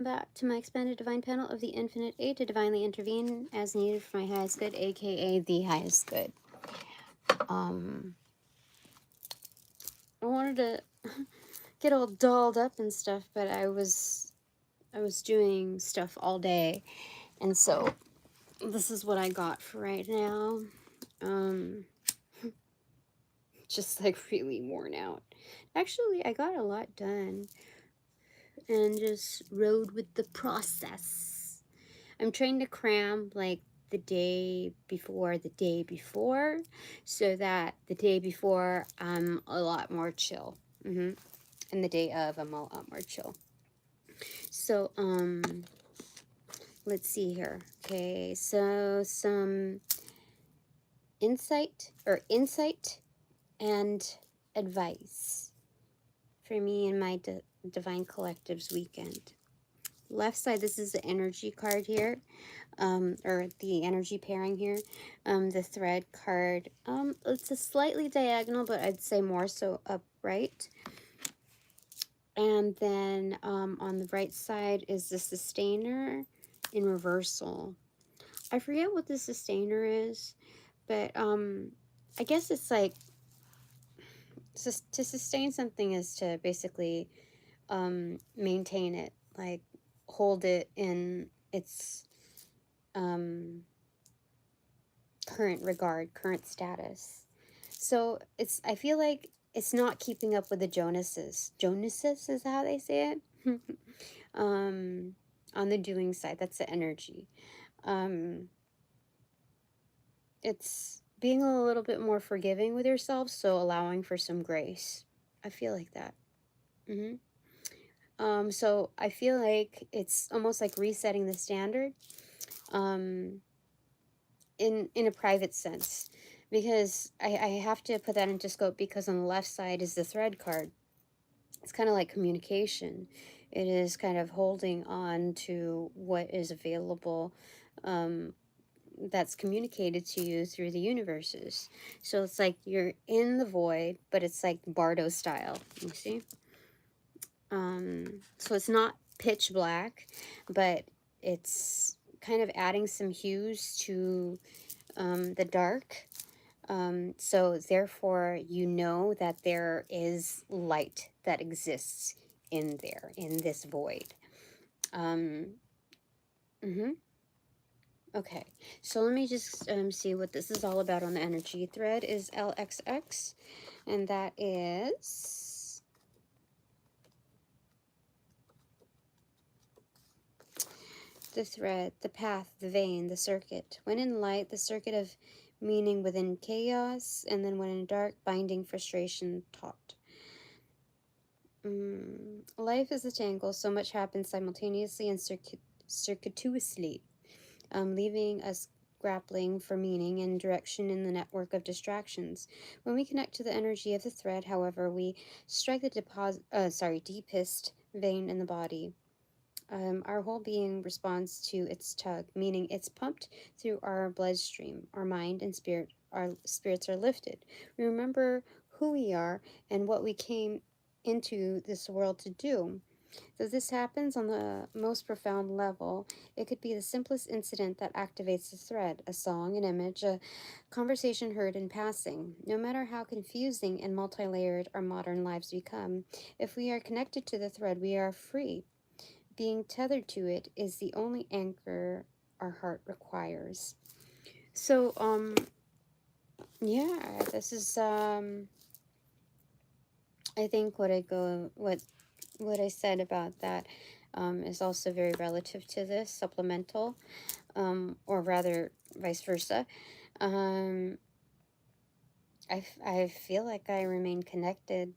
Back to my expanded divine panel of the infinite eight to divinely intervene as needed for my highest good, aka the highest good. I wanted to get all dolled up and stuff, but I was doing stuff all day, and so this is what I got for right now. Just like really worn out. Actually, I got a lot done and just rode with the process. I'm trying to cram like the day before, so that the day before I'm a lot more chill. And the day of I'm a lot more chill. So, let's see here. Okay, so some insight and advice for me and my Divine Collectives weekend. Left side, this is the energy card here, or the energy pairing here. The thread card, it's a slightly diagonal, but I'd say more so upright. And then on the right side is the sustainer in reversal. I forget what the sustainer is, but I guess it's like to sustain something is to basically maintain it, like hold it in its current regard, current status. So I feel like it's not keeping up with the Jonases. Jonases is how they say it. On the doing side, that's the energy. It's being a little bit more forgiving with yourself, so allowing for some grace. I feel like that. So I feel like it's almost like resetting the standard in a private sense, because I have to put that into scope, because on the left side is the thread card. It's kind of like communication. It is kind of holding on to what is available, that's communicated to you through the universes. So it's like you're in the void, but it's like Bardo style, you see? So it's not pitch black, but it's kind of adding some hues to the dark. So therefore, you know that there is light that exists in there, in this void. Okay, so let me just see what this is all about on the energy thread. Is LXX, and that is the thread, the path, the vein, the circuit. When in light, the circuit of meaning within chaos, and then when in dark, binding, frustration, taut. Life is a tangle, so much happens simultaneously and circuitously, leaving us grappling for meaning and direction in the network of distractions. When we connect to the energy of the thread, however, we strike the deepest vein in the body. Our whole being responds to its tug, meaning it's pumped through our bloodstream. Our mind and our spirits are lifted. We remember who we are and what we came into this world to do. Though this happens on the most profound level, it could be the simplest incident that activates the thread, a song, an image, a conversation heard in passing. No matter how confusing and multi-layered our modern lives become, if we are connected to the thread, we are free. Being tethered to it is the only anchor our heart requires. So, yeah, this is, I think what I said about that is also very relative to this, supplemental, or rather vice versa. I feel like I remain connected,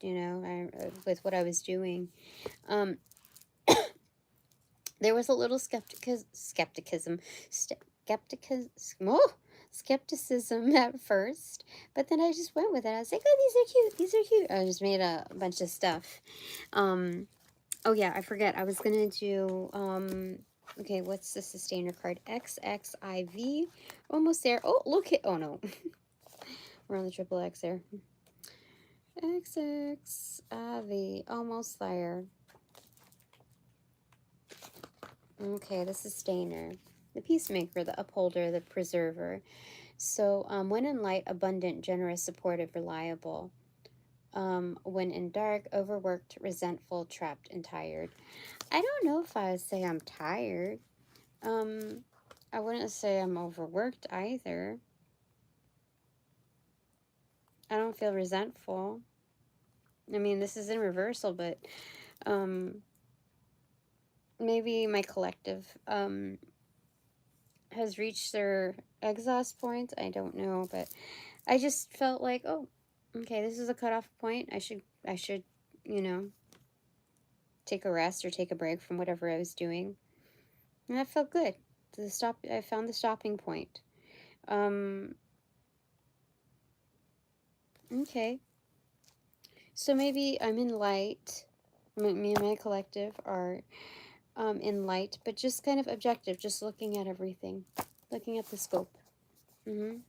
with what I was doing. There was a little skepticism at first, but then I just went with it. I was like, oh, these are cute. I just made a bunch of stuff. Oh yeah, I forget. I was gonna do, okay, what's the sustainer card? XXIV. Almost there. Oh, look it. Oh no. We're on the triple X there. XXIV. Almost there. Okay, this is Stainer, the peacemaker, the upholder, the preserver. So, when in light, abundant, generous, supportive, reliable. When in dark, overworked, resentful, trapped, and tired. I don't know if I would say I'm tired. I wouldn't say I'm overworked either. I don't feel resentful. I mean, this is in reversal, but maybe my collective has reached their exhaust point. I don't know, but I just felt like, oh, okay, this is a cutoff point. I should, you know, take a rest or take a break from whatever I was doing, and that felt good. I found the stopping point. Okay, so maybe I'm in light. Me and my collective are in light, but just kind of objective, just looking at everything, looking at the scope. Mm-hmm.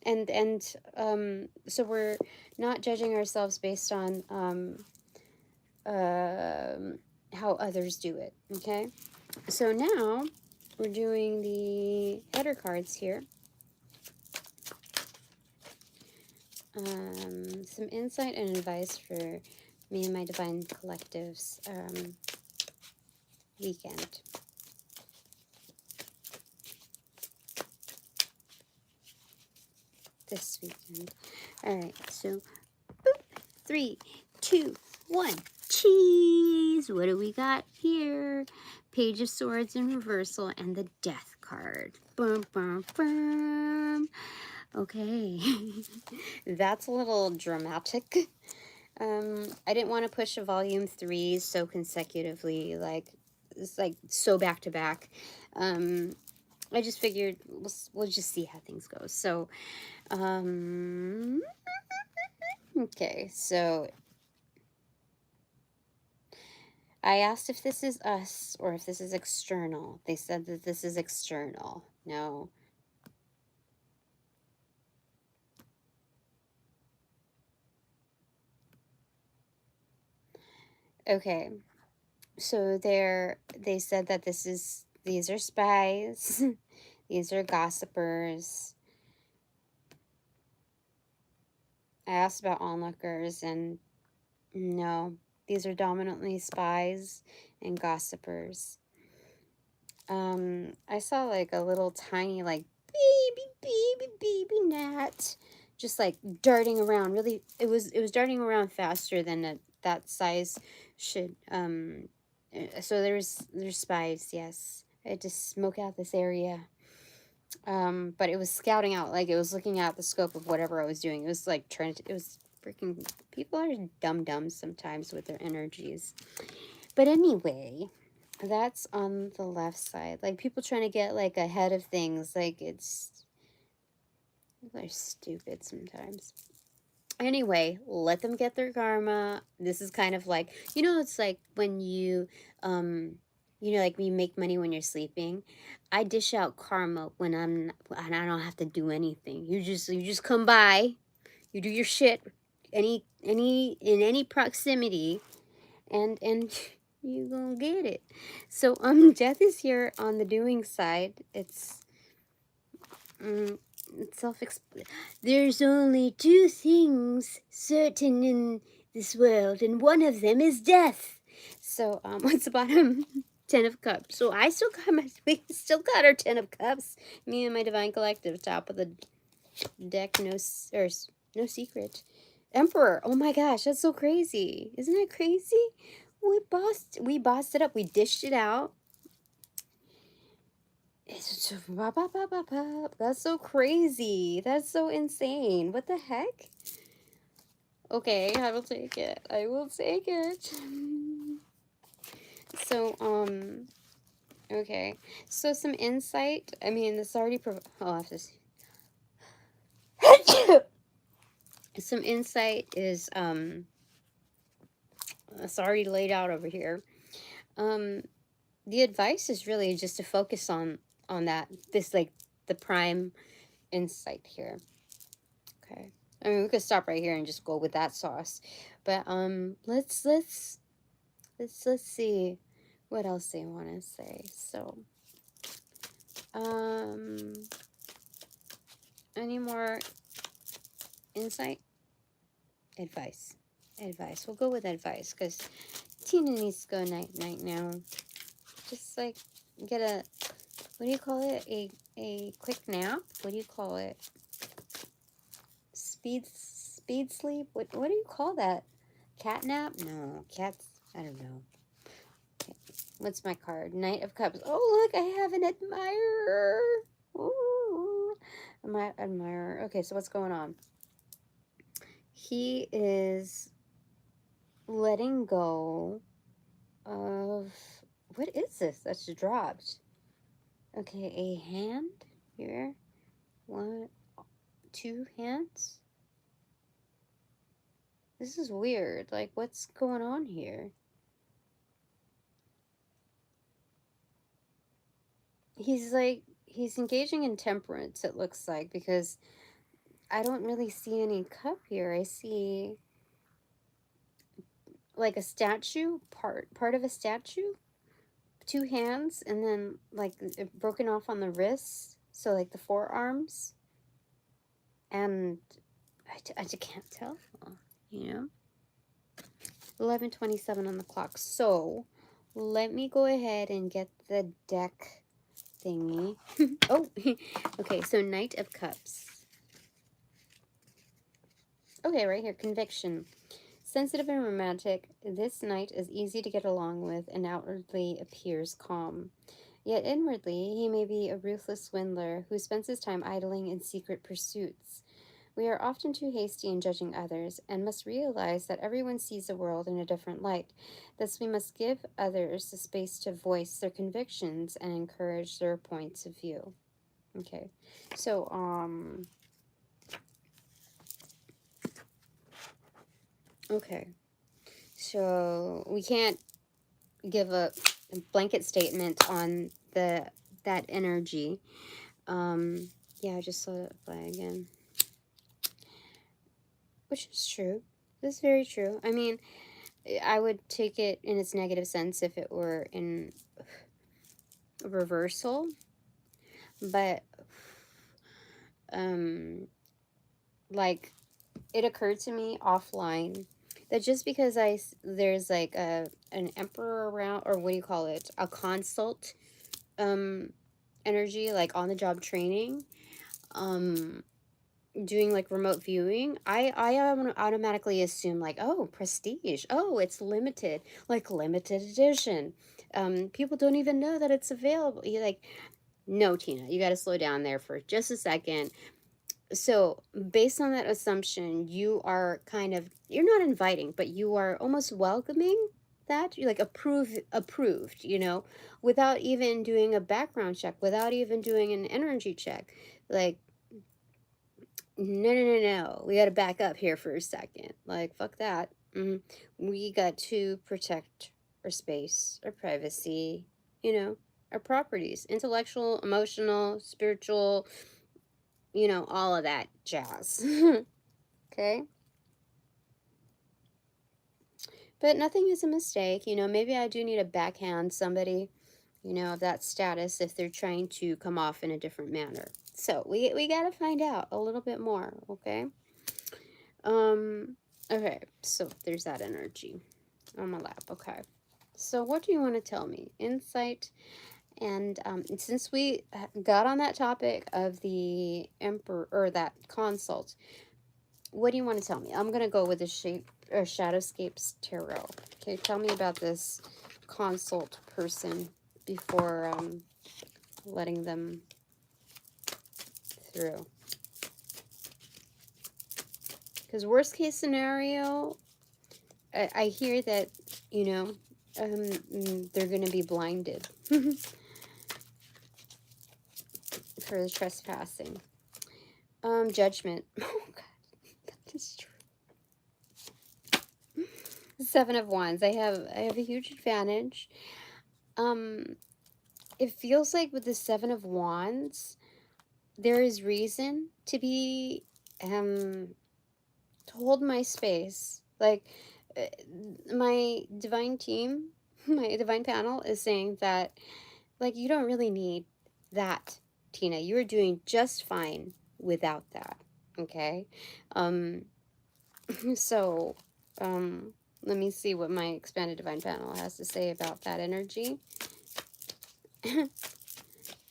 And so we're not judging ourselves based on how others do it. Okay, so now we're doing the header cards here. Some insight and advice for me and my Divine Collective's weekend. This weekend. Alright, so boop, 3, 2, 1. Cheese! What do we got here? Page of Swords in reversal and the Death card. Bum, bum, bum. Okay. That's a little dramatic. I didn't want to push a volume 3 so consecutively, like it's like so back to back. I just figured we'll just see how things go. So, okay, so I asked if this is us or if this is external. They said that this is external. No. Okay. So they said that these are spies. These are gossipers. I asked about onlookers, and no, these are dominantly spies and gossipers. I saw like a little tiny like baby gnat just like darting around. Really, it was darting around faster than that size should. So there's spies. Yes, I had to smoke out this area. But it was scouting out, like it was looking at the scope of whatever I was doing. It was like trying to, it was freaking, people are dumb sometimes with their energies. But anyway, that's on the left side. Like people trying to get like ahead of things. Like people are stupid sometimes. Anyway, let them get their karma. This is kind of like, it's like when like when you make money when you're sleeping. I dish out karma when and I don't have to do anything. You just come by, you do your shit, in any proximity, and you gonna get it. So death is here on the doing side. It's there's only two things certain in this world, and one of them is death. So, what's the bottom? 10 of Cups. So we still got our 10 of Cups. Me and my Divine Collective, top of the deck, no secret. Emperor. Oh my gosh, that's so crazy. Isn't that crazy? We bossed it up. We dished it out. That's so crazy. That's so insane. What the heck? Okay, I will take it. I will take it. So, okay. So some insight. I mean, this already I'll have to see. Some insight is, it's already laid out over here. The advice is really just to focus on this, like, the prime insight here. Okay. I mean, we could stop right here and just go with that sauce. But let's see. what else do you want to say? So, any more insight? Advice. Advice. We'll go with advice because Tina needs to go night-night now. Just like get a, what do you call it? A quick nap? What do you call it? Speed sleep? What do you call that? Cat nap? No, cats, I don't know. Okay. What's my card? Knight of Cups. Oh, look, I have an admirer. Ooh. My admirer. Okay, so what's going on? He is letting go of, what is this that's dropped? Okay, a hand here. 1, 2 hands. This is weird. Like, what's going on here? He's like, he's engaging in temperance, it looks like, because I don't really see any cup here. I see like a statue, part of a statue, 2 hands, and then like broken off on the wrists, so like the forearms, and I just can't tell, you know. 11:27 on the clock. So let me go ahead and get the deck thingy. Oh, okay. So Knight of Cups. Okay, right here, conviction. Sensitive and romantic, this knight is easy to get along with and outwardly appears calm. Yet inwardly, he may be a ruthless swindler who spends his time idling in secret pursuits. We are often too hasty in judging others and must realize that everyone sees the world in a different light. Thus, we must give others the space to voice their convictions and encourage their points of view. Okay, so, okay, so we can't give a blanket statement on that energy. Yeah, I just saw it fly again, which is true. This is very true. I mean, I would take it in its negative sense if it were in reversal, but like, it occurred to me offline that just because there's like an emperor around, or what do you call it, a consult energy, like on the job training, doing like remote viewing, I automatically assume like, oh, prestige, oh, it's limited, like limited edition, people don't even know that it's available. You like, no, Tina, you got to slow down there for just a second. So based on that assumption, you are kind of, you're not inviting, but you are almost welcoming that. You like approved, you know, without even doing a background check, without even doing an energy check. Like, no, we got to back up here for a second. Like, fuck that. We got to protect our space, our privacy, you know, our properties, intellectual, emotional, spiritual, you know, all of that jazz. Okay? But nothing is a mistake. You know, maybe I do need to backhand somebody, you know, of that status if they're trying to come off in a different manner. So we got to find out a little bit more, okay? Okay, so there's that energy on my lap. Okay. So what do you want to tell me? Insight. And since we got on that topic of the emperor, or that consult, what do you want to tell me? I'm going to go with the Shadowscapes Tarot. Okay, tell me about this consult person before letting them through. Because worst case scenario, I hear that, you know, they're going to be blinded for the trespassing. Judgment. Oh, God. That is true. 7 of Wands. I have a huge advantage. It feels like with the 7 of Wands, there is reason to be, to hold my space. Like, my divine team my divine panel is saying that, like, you don't really need that, Tina. You're doing just fine without that. Okay? Um, so, let me see what my expanded divine panel has to say about that energy.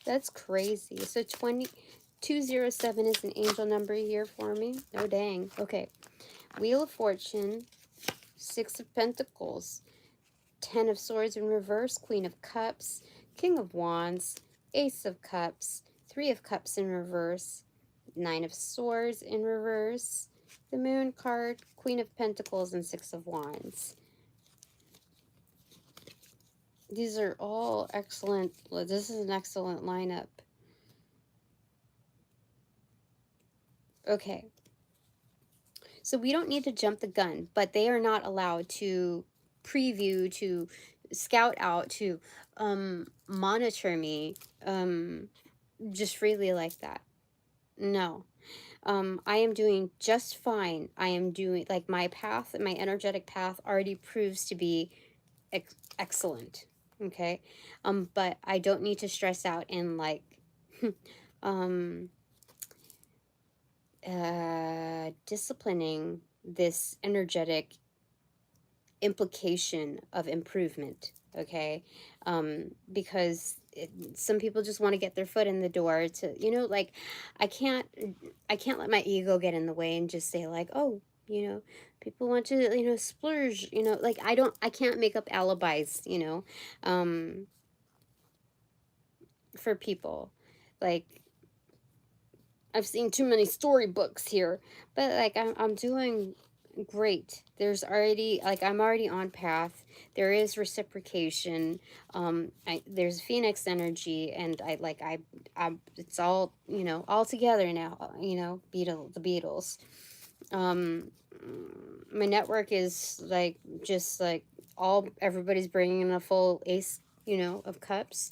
That's crazy. So 207 is an angel number here for me. Oh, dang. Okay. Wheel of Fortune, Six of Pentacles, Ten of Swords in reverse, Queen of Cups, King of Wands, Ace of Cups, Three of Cups in reverse, Nine of Swords in reverse, the Moon card, Queen of Pentacles, and Six of Wands. These are all excellent. This is an excellent lineup. Okay. So we don't need to jump the gun, but they are not allowed to preview, to scout out, to monitor me just freely like that. No. I am doing just fine. I am doing, like, my path, my energetic path already proves to be excellent. Okay? But I don't need to stress out and, like, disciplining this energetic implication of improvement. Okay? Because some people just want to get their foot in the door to, you know, like, I can't let my ego get in the way and just say, like, oh, you know, people want to, you know, splurge, you know, like, I can't make up alibis, you know, for people. Like, I've seen too many storybooks here, but, like, I'm doing great. There's already, like, I'm already on path. There is reciprocation. There's Phoenix energy, and it's all, you know, all together now. You know, the Beatles. My network is, like, just like everybody's bringing in a full ace, you know, of cups.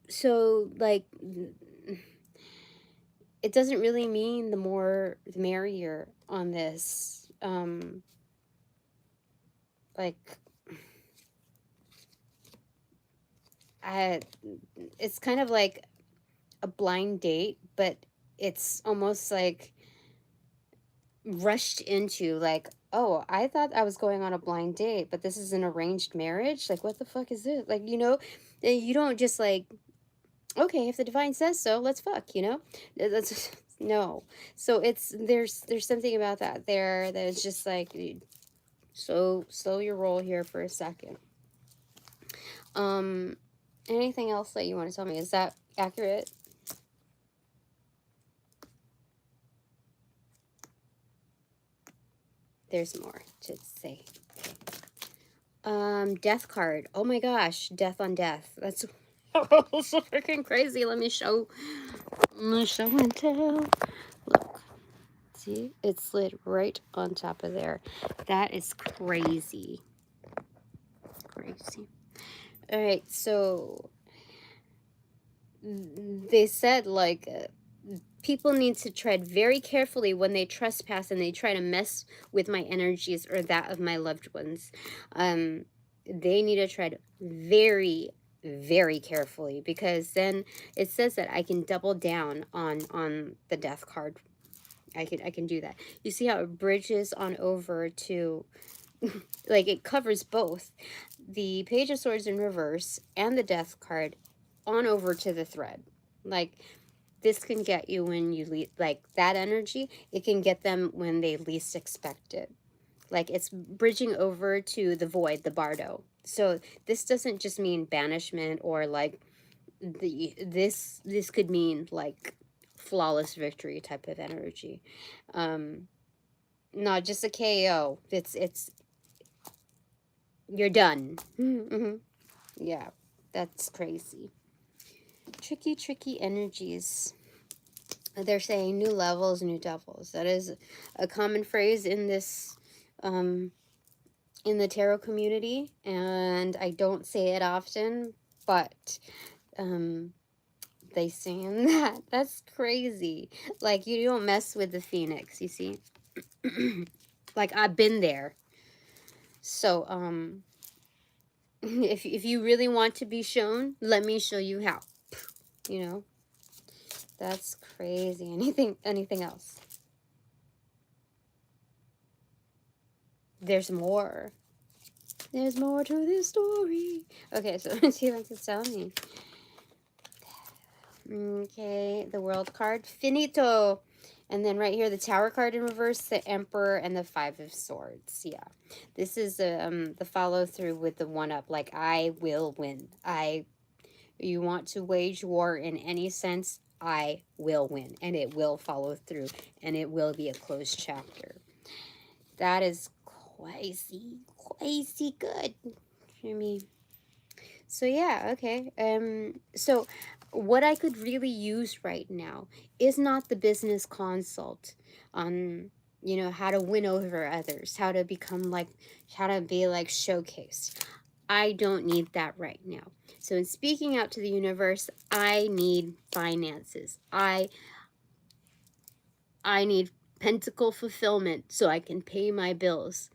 So, like, it doesn't really mean the more the merrier on this. Like, it's kind of like a blind date, but it's almost like rushed into, like, oh, I thought I was going on a blind date, but this is an arranged marriage. Like, what the fuck is this? Like, you know, you don't just, like, okay, if the divine says so, let's fuck, you know? That's no. So there's something about that there that is just like, so slow your roll here for a second. Anything else that you want to tell me? Is that accurate? There's more to say. Death card. Oh my gosh, death on death. That's so freaking crazy. Let me show and tell. Look. See, it slid right on top of there. That is crazy. Crazy. All right, so they said, like, people need to tread very carefully when they trespass and they try to mess with my energies or that of my loved ones. They need to tread very, very carefully, because then it says that I can double down on the death card. I can do that. You see how it bridges on over to, like, it covers both the Page of Swords in reverse and the death card on over to the thread. Like, this can get you when you like, that energy, it can get them when they least expect it. Like, it's bridging over to the void, the bardo. So this doesn't just mean banishment, or like this could mean, like, flawless victory type of energy. Not just a KO. It's you're done. Mm-hmm. Yeah, that's crazy. Tricky energies. They're saying new levels, new devils. That is a common phrase in this, in the tarot community, and I don't say it often, but they saying that. That's crazy. Like, you don't mess with the Phoenix, you see? Like, I've been there. So if you really want to be shown, let me show you how. You know, that's crazy. Anything else? There's more. There's more to this story. Okay, so she wants to tell me. Okay, the world card. Finito. And then right here, the Tower card in reverse, the Emperor, and the Five of Swords. Yeah. This is the follow-through with the one-up. Like, I will win. You want to wage war in any sense, I will win. And it will follow through. And it will be a closed chapter. That is crazy good. I mean, so yeah, okay. So what I could really use right now is not the business consult on, you know, how to win over others, how to become like, how to be like showcased. I don't need that right now. So in speaking out to the universe, I need finances. I need pentacle fulfillment so I can pay my bills.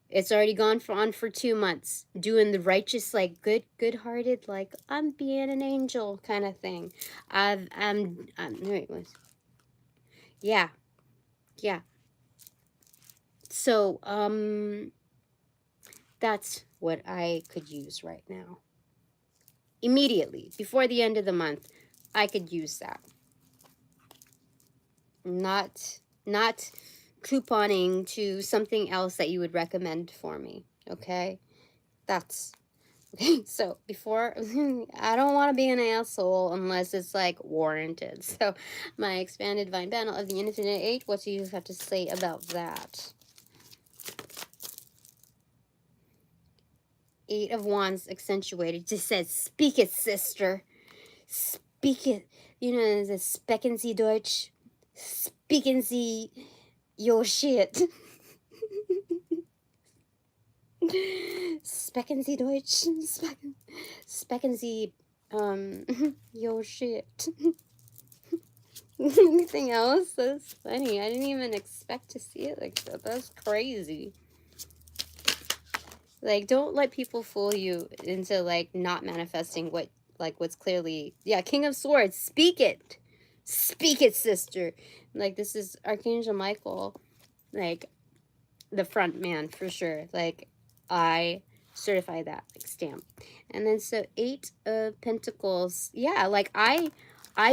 It's already gone on for 2 months, doing the righteous, like good-hearted, like I'm being an angel kind of thing. Wait, what? Yeah, yeah. So that's what I could use right now. Immediately, before the end of the month, I could use that. Not couponing to something else that you would recommend for me. Okay, that's okay. So before, I don't want to be an asshole unless it's like warranted. So my expanded divine panel of the infinite age, what do you have to say about that? Eight of Wands accentuated just says, speak it, sister. Speak it. You know, the Specken Sie Deutsch. Speaking Sie your shit. Specken Sie Deutsch. Specken Sie, your shit. Anything else? That's funny. I didn't even expect to see it like that. That's crazy. Like, don't let people fool you into, like, not manifesting what, like, what's clearly, yeah, King of Swords, speak it. Speak it, sister. Like, this is Archangel Michael, like, the front man for sure. Like, I certify that, like, stamp. And then so 8 of Pentacles, yeah, like, I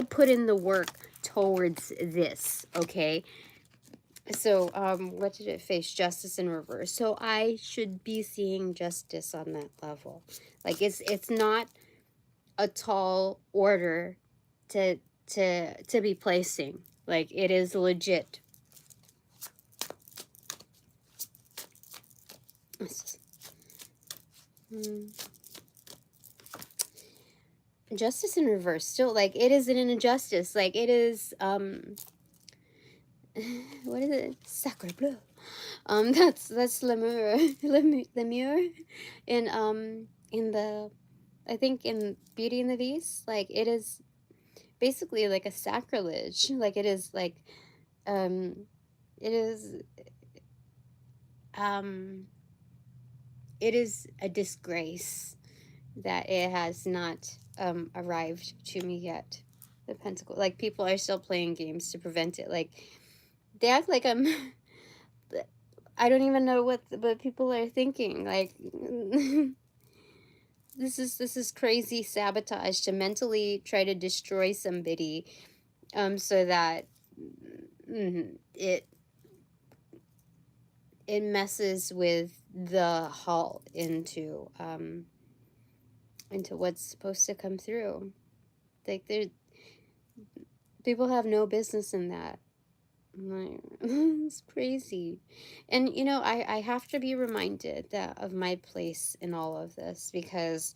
put in the work towards this, okay? So what did it face? Justice in reverse. So I should be seeing justice on that level. Like, it's not a tall order to be placing. Like, it is legit. Justice in reverse. Still, like, it is an injustice. Like, it is what is it? Sacre bleu. That's Lemur. Lemur in the, I think in Beauty and the Beast. Like, it is basically like a sacrilege. Like, it is like it is it is a disgrace that it has not arrived to me yet. The Pentacle, like, people are still playing games to prevent it. Like, they act like I'm I don't even know what people are thinking. Like, this is crazy sabotage to mentally try to destroy somebody so that it messes with the halt into what's supposed to come through. Like, people have no business in that. Like, it's crazy. And you know, I have to be reminded that of my place in all of this, because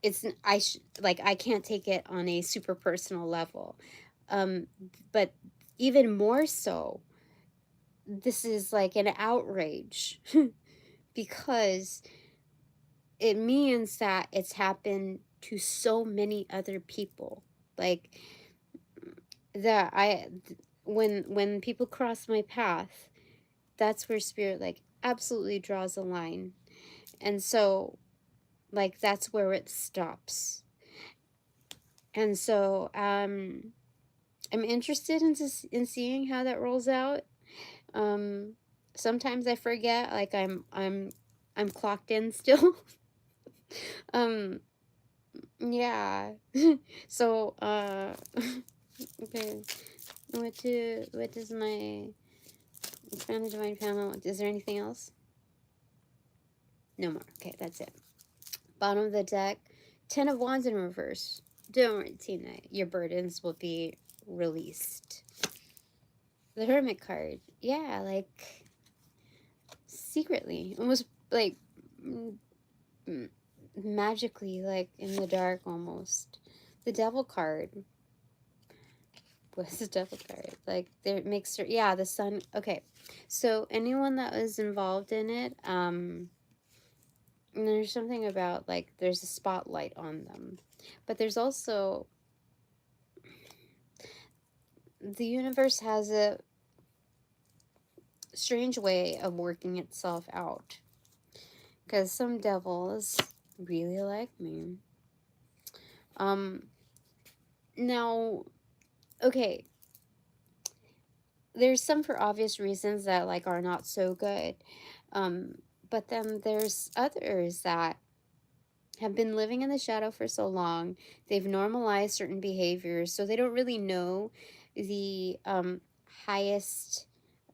it's like, I can't take it on a super personal level, but even more so, this is like an outrage because it means that it's happened to so many other people. Like, that when people cross my path, that's where spirit, like, absolutely draws a line. And so, like, that's where it stops. And so, I'm interested in seeing how that rolls out. Sometimes I forget, like I'm clocked in still. um, yeah. So, okay. What does my expand the divine panel? Is there anything else? No more. Okay, that's it. Bottom of the deck, 10 of Wands in reverse. Don't worry, Tina. Your burdens will be released. The Hermit card. Yeah, like secretly, almost like magically, like in the dark almost. The Devil card. What's the Devil card? Like there makes her, yeah, the sun. Okay, so anyone that was involved in it, there's something about like there's a spotlight on them, but there's also the universe has a strange way of working itself out, because some devils really like me. Now, okay, there's some for obvious reasons that like are not so good, but then there's others that have been living in the shadow for so long, they've normalized certain behaviors, so they don't really know the highest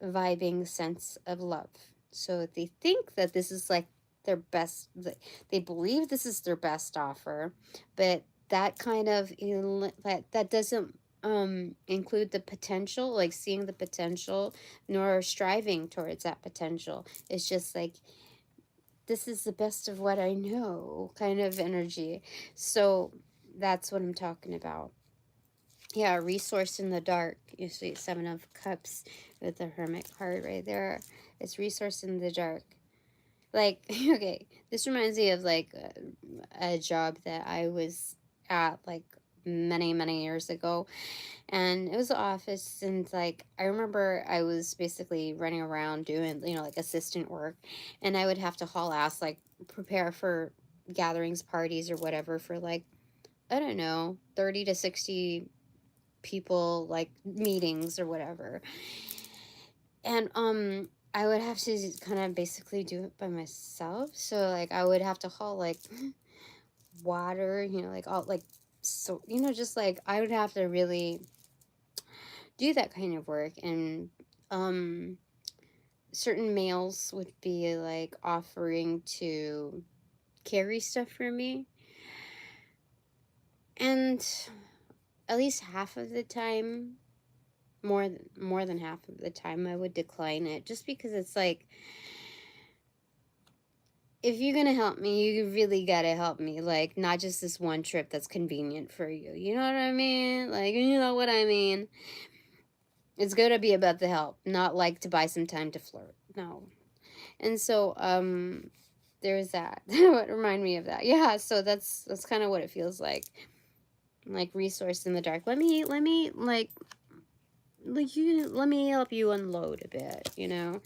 vibing sense of love. So they think that this is like their best, they believe this is their best offer, but that kind of that doesn't include the potential, like seeing the potential, nor striving towards that potential. It's just like, this is the best of what I know kind of energy. So that's what I'm talking about. Yeah, resource in the dark. You see 7 of Cups with the Hermit card right there. It's resource in the dark. Like, okay, this reminds me of like a job that I was at like many years ago, and it was the office, and like I remember I was basically running around doing, you know, like assistant work, and I would have to haul ass, like prepare for gatherings, parties, or whatever for like, I don't know, 30 to 60 people, like meetings or whatever. And I would have to kind of basically do it by myself. So like I would have to haul like water, you know, like all like, so, you know, just like I would have to really do that kind of work. And certain males would be like offering to carry stuff for me, and at least half of the time, more than half of the time, I would decline it, just because it's like, if you're gonna help me, you really gotta help me, like not just this one trip that's convenient for you, you know what I mean? Like, you know what I mean? It's gonna be about the help, not like to buy some time to flirt. No. And so there's that. What remind me of that? Yeah, so that's kind of what it feels like resource in the dark. Let me you, let me help you unload a bit, you know,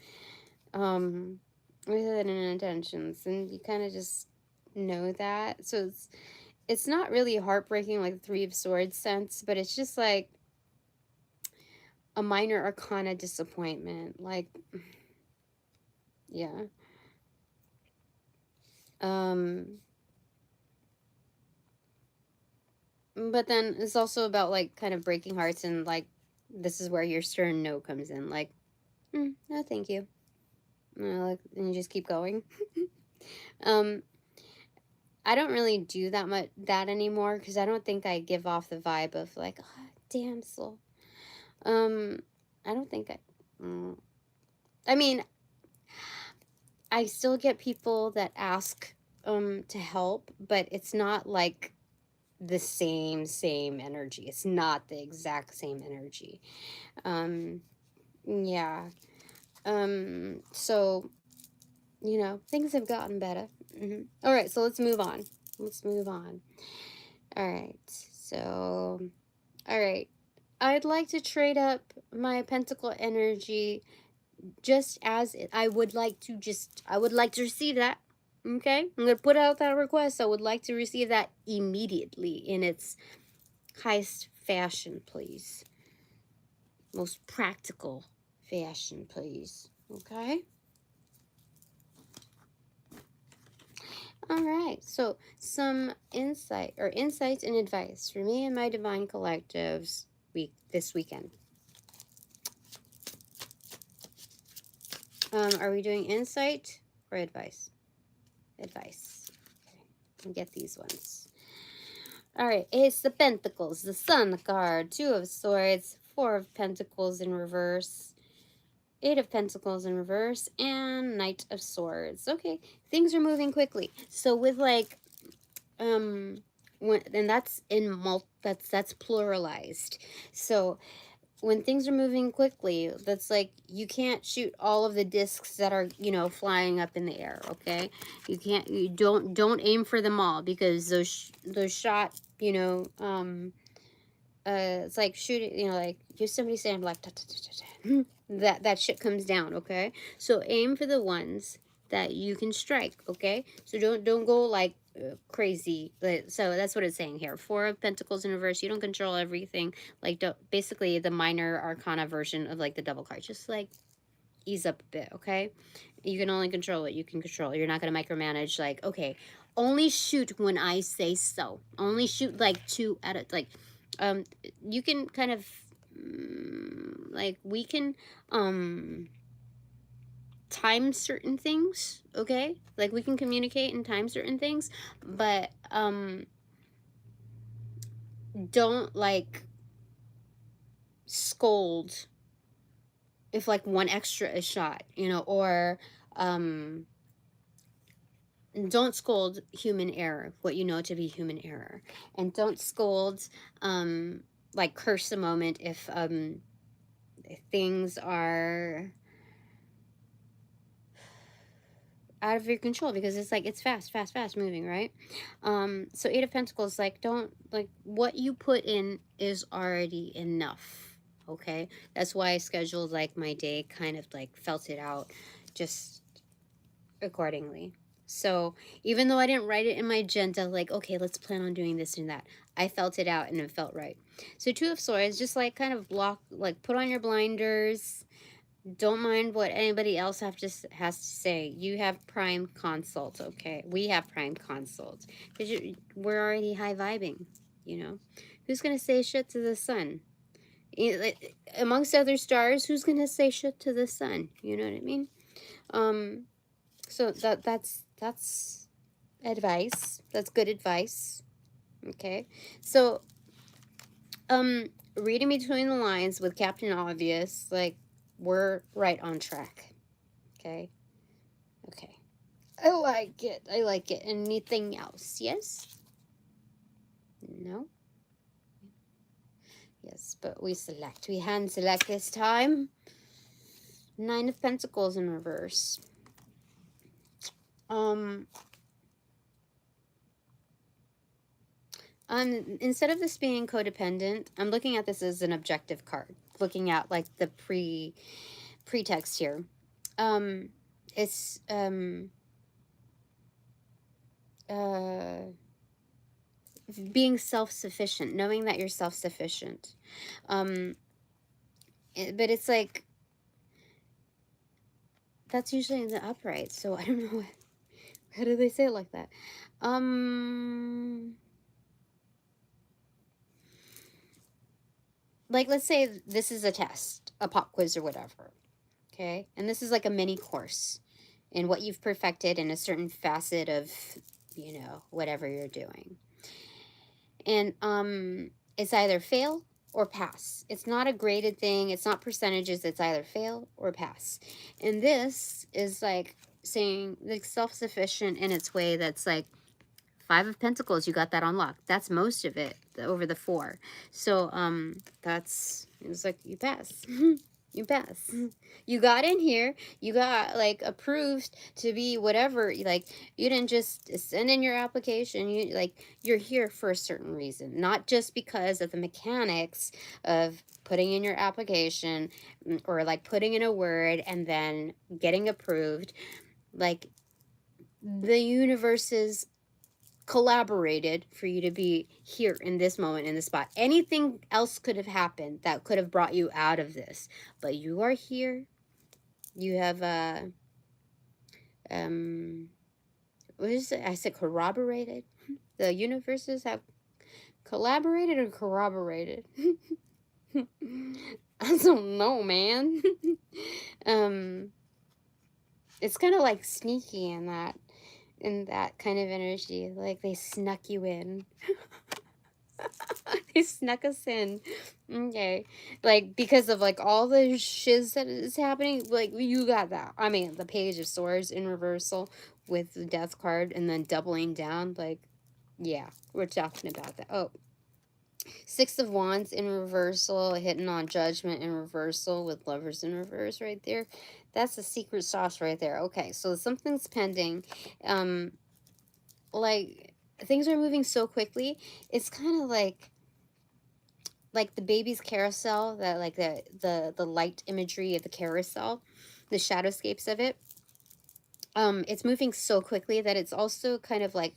with hidden intentions, and you kind of just know that. So it's not really heartbreaking like the 3 of Swords sense, but it's just like a minor arcana disappointment, like, yeah. But then it's also about like kind of breaking hearts, and like this is where your stern no comes in, like, no thank you, like, and you just keep going. um I don't really do that much that anymore, because I don't think I give off the vibe of like, oh, damsel. I don't think I mean, I still get people that ask to help, but it's not like the same energy. It's not the exact same energy. Yeah. So, you know, things have gotten better. All right, so let's move on. All right. So, all right. I'd like to trade up my pentacle energy just as I would like to receive that. Okay, I'm gonna put out that request. I would like to receive that immediately in its highest fashion, please. Most practical fashion, please. Okay. All right. So some insights and advice for me and my divine collectives this weekend. Are we doing insight or advice? Advice. Okay. Get these ones. All right. Ace of Pentacles, the Sun card, Two of Swords, Four of Pentacles in reverse, Eight of Pentacles in reverse, and Knight of Swords. Okay, things are moving quickly. So with like, and that's that's pluralized. So when things are moving quickly, that's like you can't shoot all of the discs that are, you know, flying up in the air. Okay, you don't aim for them all, because those shot, you know, it's like shooting, you know, like you somebody saying like that shit comes down. Okay, so aim for the ones that you can strike. Okay, so don't go like crazy. So that's what it's saying here. Four of Pentacles in reverse. You don't control everything. Like, basically the minor arcana version of like the double card. Just like ease up a bit. Okay, you can only control what you can control. You're not going to micromanage. Like, okay, only shoot when I say so. Only shoot like two at a like. You can kind of like, we can time certain things. Okay, like we can communicate and time certain things, but don't like scold if like one extra is shot, you know, or don't scold human error, what you know to be human error, and don't scold like curse a moment if things are out of your control, because it's like it's fast moving, right? So Eight of Pentacles, like, don't, like, what you put in is already enough. Okay, that's why I scheduled like my day, kind of like felt it out just accordingly. So even though I didn't write it in my agenda, like, okay, let's plan on doing this and that, I felt it out and it felt right. So Two of Swords, just like kind of block, like put on your blinders. Don't mind what anybody else has to say. You have prime consult, okay? We have prime consult. Because we're already high vibing, you know? Who's going to say shit to the sun? Amongst other stars, who's going to say shit to the sun? You know what I mean? So that's advice. That's good advice. Okay. So, reading between the lines with Captain Obvious, like, we're right on track. Okay. Okay. I like it. I like it. Anything else? Yes? No? Yes, but we select. We hand select this time. Nine of Pentacles in reverse. Instead of this being codependent, I'm looking at this as an objective card. Looking at like the pretext here. It's being self-sufficient, knowing that you're self-sufficient. But it's like, that's usually in the upright, so I don't know how do they say it like that. Like, let's say this is a test, a pop quiz or whatever, okay? And this is like a mini course in what you've perfected in a certain facet of, you know, whatever you're doing. And it's either fail or pass. It's not a graded thing. It's not percentages. It's either fail or pass. And this is like saying, like, self-sufficient in its way. That's like Five of Pentacles. You got that unlocked. That's most of it over the four. So it's like you pass. You pass. You got in here. You got like approved to be whatever. Like you didn't just send in your application. You like you're here for a certain reason, not just because of the mechanics of putting in your application or like putting in a word and then getting approved. Like the universe's collaborated for you to be here in this moment in this spot. Anything else could have happened that could have brought you out of this, but you are here. You have what is it? I said corroborated. The universes have collaborated or corroborated. I don't know, man. um it's kind of like sneaky in that kind of energy, like they snuck you in. They snuck us in. Okay. Like, because of, like, all the shiz that is happening, like, you got that. I mean, the Page of Swords in reversal with the Death card and then doubling down. Like, yeah, we're talking about that. Oh, Six of Wands in reversal, hitting on Judgment in reversal with Lovers in reverse right there. That's the secret sauce right there. Okay, so something's pending. Like, things are moving so quickly. It's kind of like the baby's carousel, that like the light imagery of the carousel, the shadowscapes of it. It's moving so quickly that it's also kind of like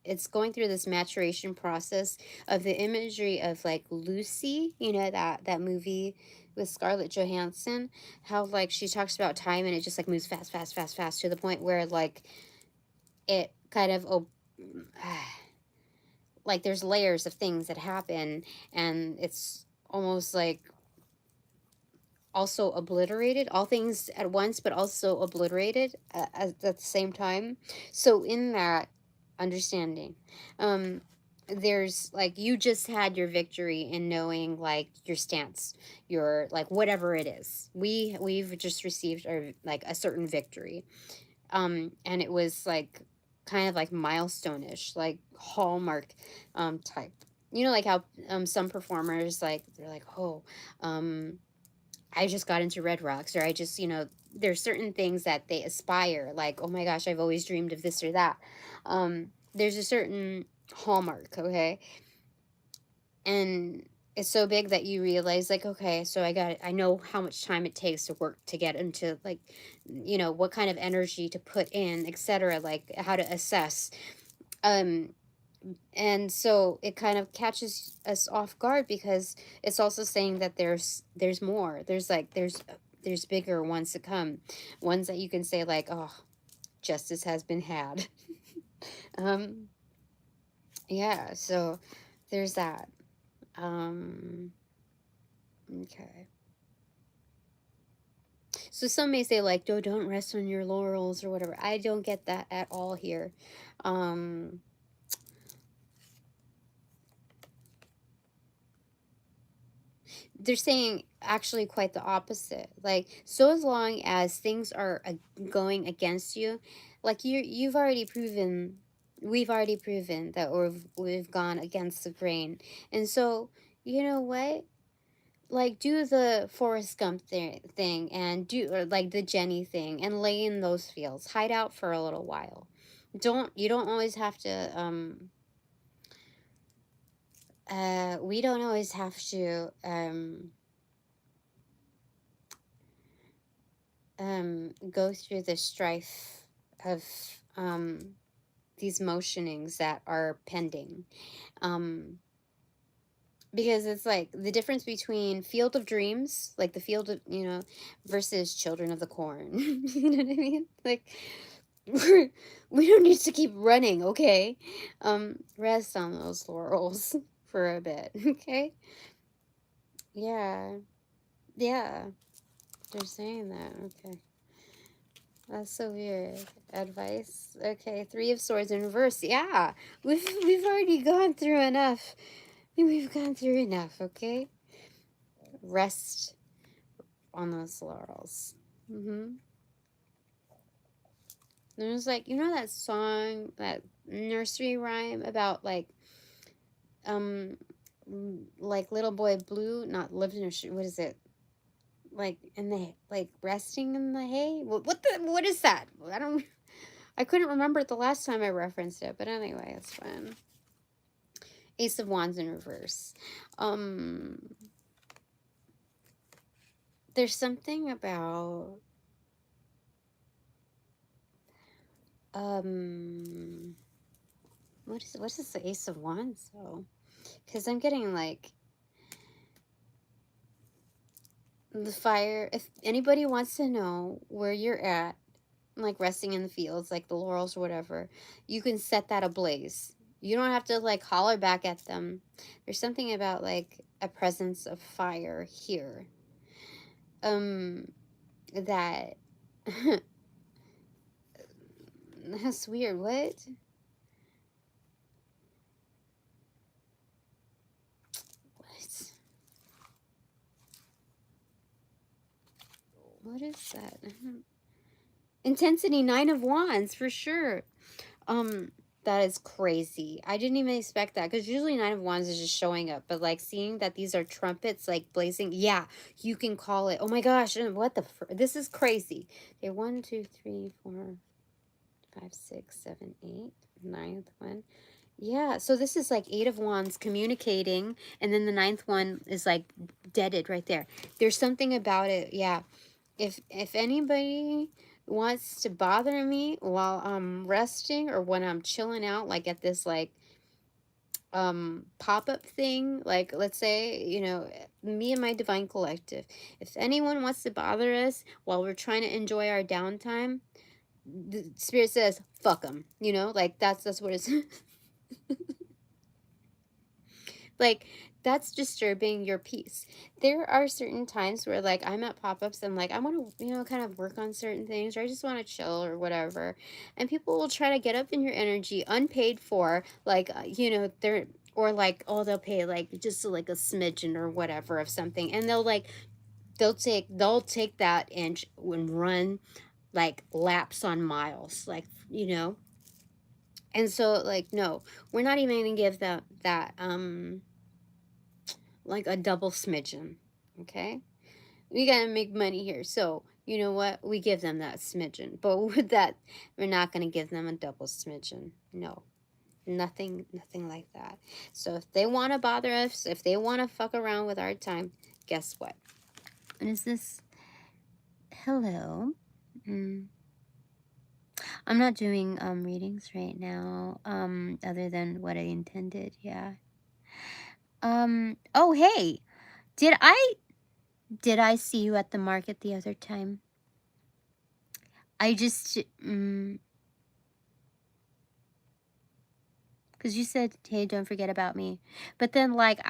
it's going through this maturation process of the imagery of like Lucy, you know, that movie with Scarlett Johansson, how like she talks about time and it just like moves fast, fast, fast, fast to the point where like it kind of like there's layers of things that happen and it's almost like also obliterated, all things at once but also obliterated at the same time. So in that understanding, there's like you just had your victory in knowing like your stance, your like whatever it is, we've just received our like a certain victory, and it was like kind of like milestone-ish, like hallmark type, you know, like how some performers like they're like, oh, I just got into Red Rocks, or I just, you know, there's certain things that they aspire, like, oh my gosh, I've always dreamed of this or that. There's a certain hallmark, okay? And it's so big that you realize, like, okay, so I know how much time it takes to work to get into, like, you know, what kind of energy to put in, etc., like how to assess. Um, and so it kind of catches us off guard because it's also saying that there's more, there's bigger ones to come, ones that you can say like, oh, justice has been had. um yeah, so there's that. um okay, so some may say like, oh, don't rest on your laurels or whatever. I don't get that at all here. um they're saying actually quite the opposite. Like, so as long as things are going against you, like you've already proven, we've already proven that we've gone against the grain. And so, you know what? Like, do the Forrest Gump thing and do, or like the Jenny thing, and lay in those fields. Hide out for a little while. You don't always have to we don't always have to go through the strife of these motionings that are pending, because it's like the difference between Field of Dreams, like the field of, you know, versus Children of the Corn. You know what I mean? Like, we don't need to keep running, okay? Rest on those laurels for a bit. Okay, yeah, yeah, they're saying that. Okay. That's so weird. Advice. Okay, Three of Swords in reverse. Yeah, we've already gone through enough. We've gone through enough. Okay, rest on those laurels. There's like, you know, that song, that nursery rhyme about um like Little Boy Blue, not Live Nursery. What is it? like in the like resting in the hay. What is that? I couldn't remember it the last time I referenced it, but anyway, it's fine. Ace of Wands in reverse. There's something about what is the Ace of Wands though? Because I'm getting like the fire. If anybody wants to know where you're at, like resting in the fields, like the laurels or whatever, you can set that ablaze. You don't have to like holler back at them. There's something about like a presence of fire here. That that's weird. What? What is that? Intensity, 9 of Wands, for sure. That is crazy. I didn't even expect that, because usually 9 of Wands is just showing up, but like seeing that these are trumpets like blazing, yeah, you can call it. Oh my gosh, what the this is crazy. Okay, 1 2 3 4 5 6 7 8 9th one. Yeah, so this is like 8 of Wands communicating, and then the 9th one is like deaded right there. There's something about it, yeah. If anybody wants to bother me while I'm resting or when I'm chilling out, like at this like pop-up thing, like let's say, you know, me and my divine collective, if anyone wants to bother us while we're trying to enjoy our downtime, the spirit says fuck them, you know, like that's what it's like, that's disturbing your peace. There are certain times where like I'm at pop-ups and like I want to, you know, kind of work on certain things, or I just want to chill or whatever. And people will try to get up in your energy unpaid for, like, you know, they're, or like, oh, they'll pay like just like a smidgen or whatever of something. And they'll take that and run like laps on miles, like, you know. And so like, no, we're not even gonna give that like a double smidgen, okay? We gotta make money here, so you know what? We give them that smidgen, but with that, we're not gonna give them a double smidgen. No, nothing like that. So if they want to bother us, if they want to fuck around with our time, guess what? And is this hello? I'm not doing readings right now, other than what I intended. Yeah. Oh hey, did I see you at the market the other time? I just, because you said, hey, don't forget about me. But then, like,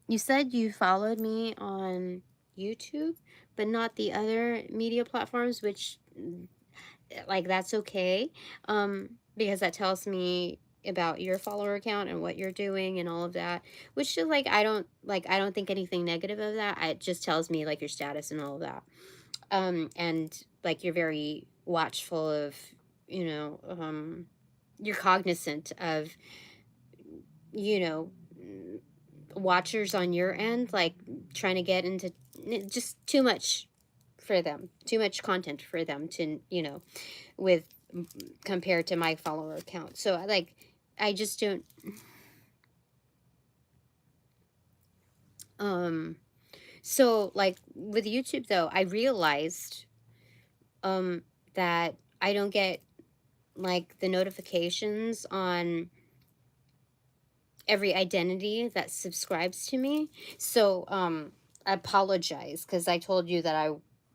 you said you followed me on YouTube, but not the other media platforms, which, like, that's okay. Because that tells me about your follower count and what you're doing and all of that, which is like, I don't think anything negative of that. It just tells me like your status and all of that. And like you're very watchful of, you know, you're cognizant of, you know, watchers on your end, like trying to get into just too much for them, too much content for them to, you know, with compared to my follower count. So I just don't, so like with YouTube though, I realized that I don't get like the notifications on every identity that subscribes to me. So I apologize, because I told you that I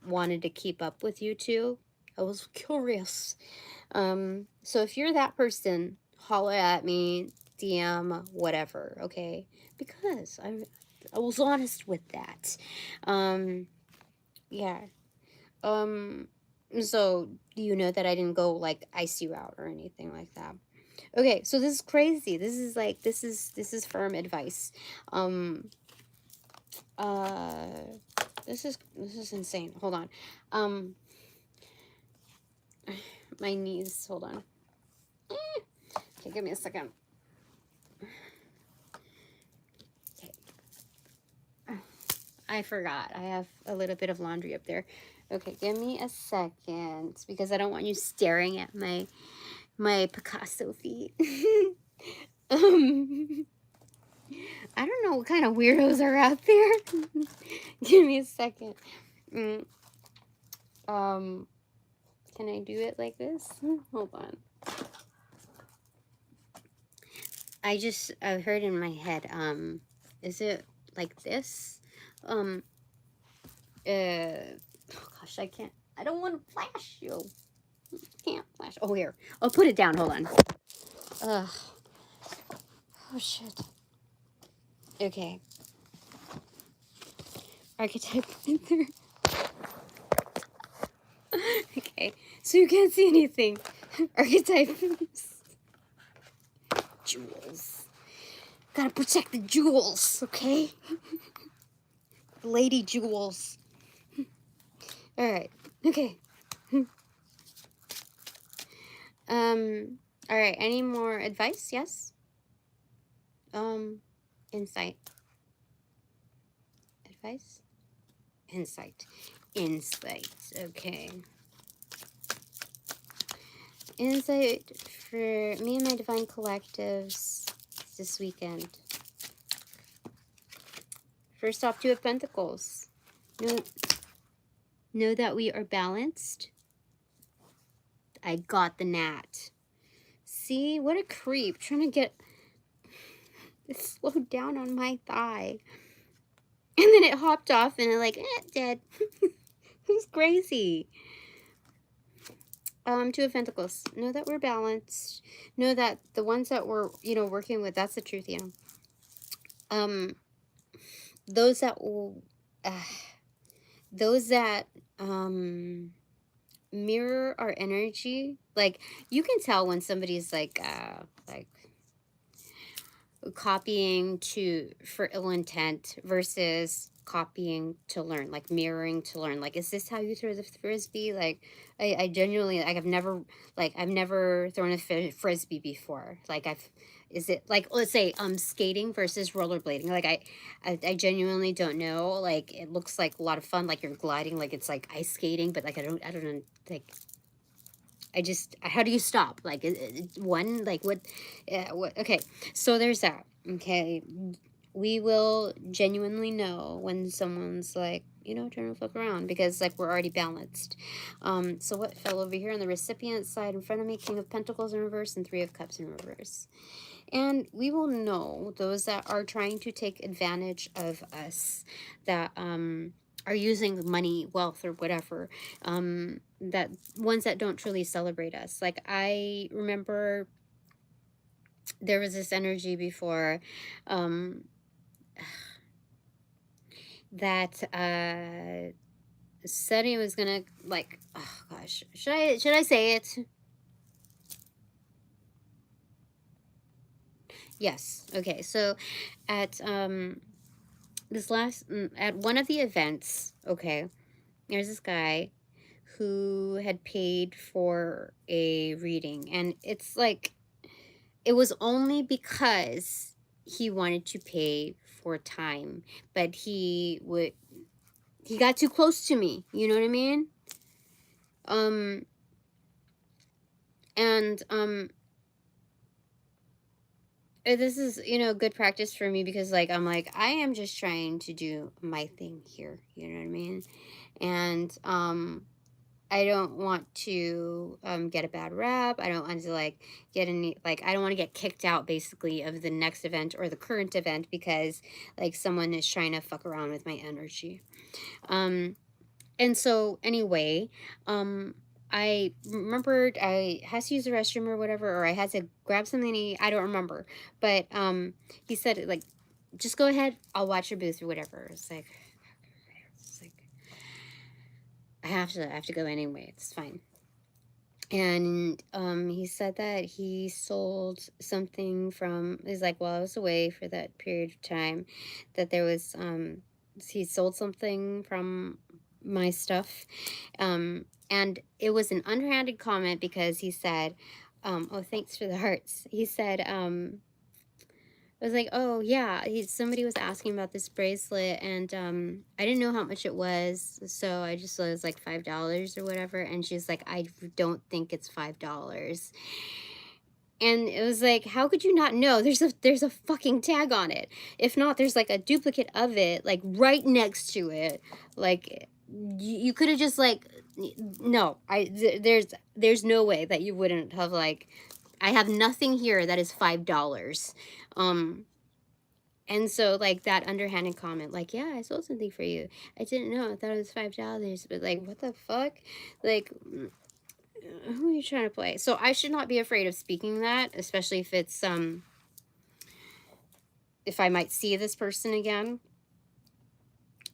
wanted to keep up with you two. I was curious. So if you're that person, holler at me, DM, whatever, okay? Because I was honest with that. Yeah. So do you know that I didn't go like ice you out or anything like that? Okay, so this is crazy. This is like, this is firm advice. Uh this is insane. Hold on. My knees, hold on. Okay, give me a second. Okay. I forgot. I have a little bit of laundry up there. Okay, give me a second because I don't want you staring at my Picasso feet. um, I don't know what kind of weirdos are out there. Give me a second. Mm, can I do it like this? Hold on. I heard in my head, is it like this? Oh gosh, I don't want to flash you. Can't flash. Oh, here. I'll put it down. Hold on. Ugh. Oh, shit. Okay. Archetype Panther. Okay. So you can't see anything. Archetype. Jewels. Gotta protect the jewels, okay? Lady jewels. Alright. Okay. Alright. Any more advice? Yes? Insight. Advice? Insight. Insight. Okay. Insight for me and my divine collectives this weekend. First off, Two of Pentacles. Know that we are balanced. I got the gnat. See, what a creep. Trying to get it slowed down on my thigh. And then it hopped off and it like, dead. Who's crazy? Two of Pentacles. Know that we're balanced. Know that the ones that we're, working with, that's the truth, those that mirror our energy, like, you can tell when somebody's like copying for ill intent versus copying to learn, like mirroring to learn. Like, is this how you throw the frisbee? Like, I genuinely, like, I've never thrown a frisbee before. Like, is it like, let's say skating versus rollerblading? Like, I genuinely don't know. Like, it looks like a lot of fun, like you're gliding, like it's like ice skating, but like I don't know, like, how do you stop? Like, one, like, what, okay, so there's that. Okay, we will genuinely know when someone's like, turn the fuck around, because like we're already balanced. So what fell over here on the recipient side in front of me? King of Pentacles in reverse and Three of Cups in reverse. And we will know those that are trying to take advantage of us, that are using money, wealth, or whatever, that ones that don't truly celebrate us. Like, I remember there was this energy before, that said he was gonna, like, oh gosh, should I say it? Yes. Okay. So at at one of the events, okay, there's this guy who had paid for a reading, and it's like, it was only because he wanted to pay for time, but he got too close to me, you know what I mean? And this is, good practice for me, because like, I'm like, I am just trying to do my thing here, you know what I mean? And I don't want to get a bad rap. I don't want to like get any, like, I don't want to get kicked out basically of the next event or the current event because like someone is trying to fuck around with my energy. And so anyway, I remembered I had to use the restroom or whatever, or I had to grab something to eat. I don't remember, but he said, like, just go ahead, I'll watch your booth or whatever. It's like I have to go anyway. It's fine. And he said that he sold something from, he's like, well, I was away for that period of time, that there was he sold something from my stuff, and it was an underhanded comment, because he said, oh, thanks for the hearts. He said, I was like, oh yeah, somebody was asking about this bracelet, and I didn't know how much it was, so I just was like $5 or whatever, and she's like, I don't think it's $5. And it was like, how could you not know? There's a fucking tag on it. If not, there's like a duplicate of it, like right next to it. Like you could have just like, no, there's no way that you wouldn't have like, I have nothing here that is $5. Um, and so like that underhanded comment, like, yeah, I sold something for you. I didn't know. I thought it was $5, but like, what the fuck? Like, who are you trying to play? So I should not be afraid of speaking that, especially if it's if I might see this person again,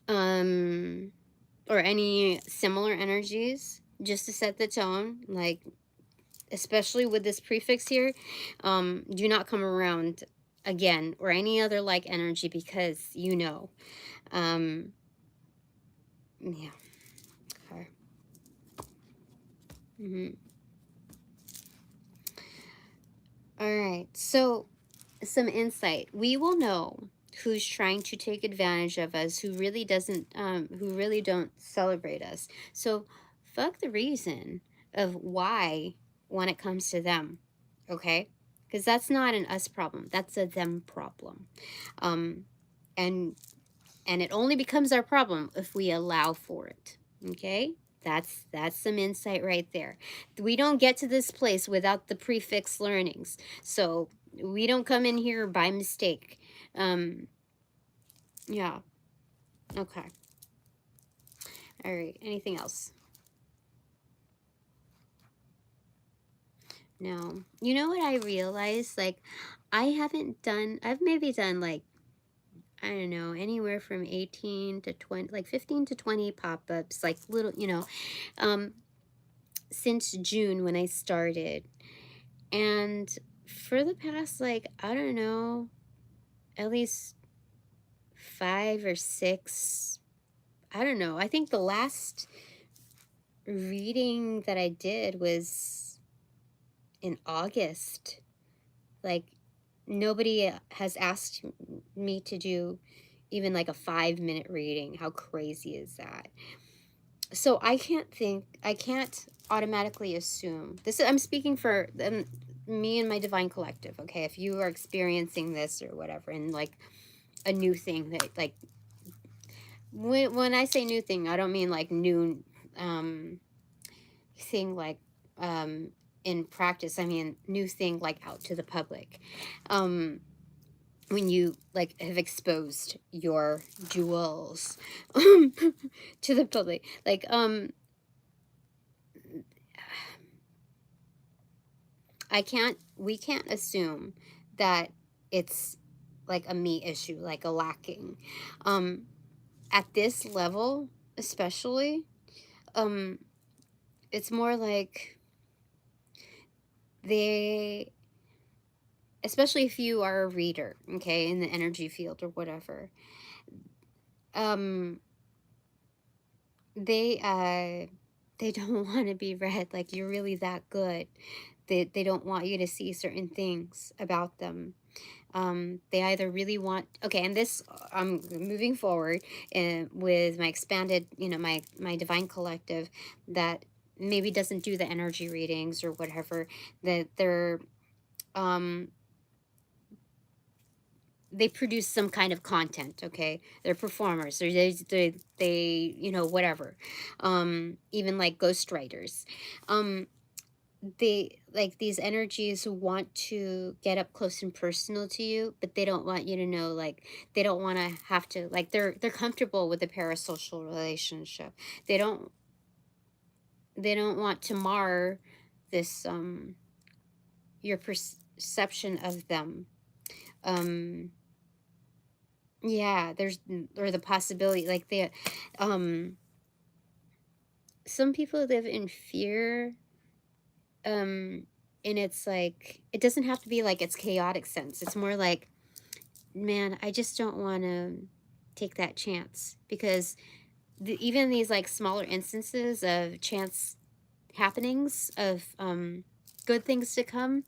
or any similar energies, just to set the tone. Like, especially with this prefix here, do not come around again, or any other like energy, because you know. Yeah. Okay. All right. So some insight. We will know who's trying to take advantage of us, who really doesn't, who really don't celebrate us. So fuck the reason of why when it comes to them, okay? Because that's not an us problem. That's a them problem. Um, and it only becomes our problem if we allow for it. Okay? That's some insight right there. We don't get to this place without the prefix learnings. So we don't come in here by mistake. Yeah. Okay. All right. Anything else? No. You know what I realized? Like, I've maybe done like, I don't know, anywhere from 18 to 20, like 15 to 20 pop-ups, like little, since June when I started. And for the past, like, I don't know, at least 5 or 6, I don't know. I think the last reading that I did was in August. Like, nobody has asked me to do even like a 5-minute reading. How crazy is that? So I can't automatically assume this. I'm speaking for me and my divine collective. Okay, if you are experiencing this or whatever, and like a new thing that, like, when I say new thing, I don't mean like new thing like in practice. I mean new thing like out to the public. When you like have exposed your jewels to the public, like we can't assume that it's like a me issue, like a lacking. At this level, especially, it's more like they, especially if you are a reader, okay, in the energy field or whatever, they don't want to be read like you're really that good. They don't want you to see certain things about them. They either really want, okay, and this, I'm moving forward with my expanded, my divine collective that maybe doesn't do the energy readings or whatever, that they produce some kind of content, okay? They're performers, or they whatever. Even like ghostwriters. They, like, these energies want to get up close and personal to you, but they don't want you to know, like, they don't want to have to, like, they're comfortable with the parasocial relationship. They don't want to mar this your perception of them. Yeah, or the possibility, like, some people live in fear, and it's like, it doesn't have to be like it's chaotic sense. It's more like, man, I just don't want to take that chance, because even these like smaller instances of chance happenings of good things to come,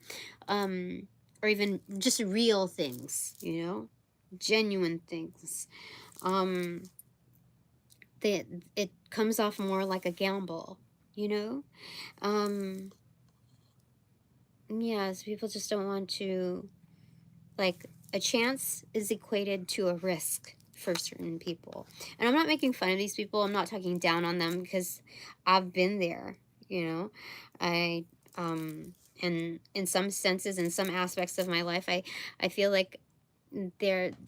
or even just real things, you know, genuine things. That it comes off more like a gamble, you know. Yes, people just don't want to, like, a chance is equated to a risk for certain people. And I'm not making fun of these people. I'm not talking down on them, because I've been there, you know. I and in some senses, in some aspects of my life, I feel like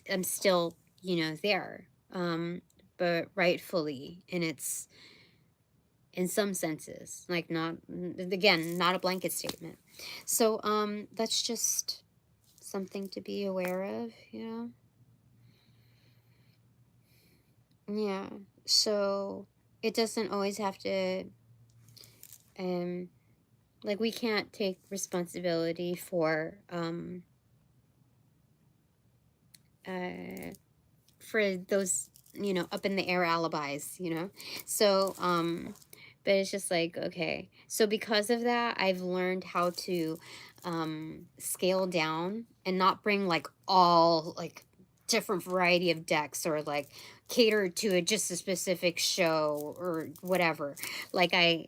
I'm still, you know, there. But rightfully, and it's in some senses, like, not, again, not a blanket statement. So that's just something to be aware of, you know. Yeah. So it doesn't always have to, um like, we can't take responsibility for those, you know, up in the air alibis, you know. So but it's just like, okay, so because of that, I've learned how to scale down and not bring, like, all, like, different variety of decks, or like cater to it just a specific show or whatever. Like, I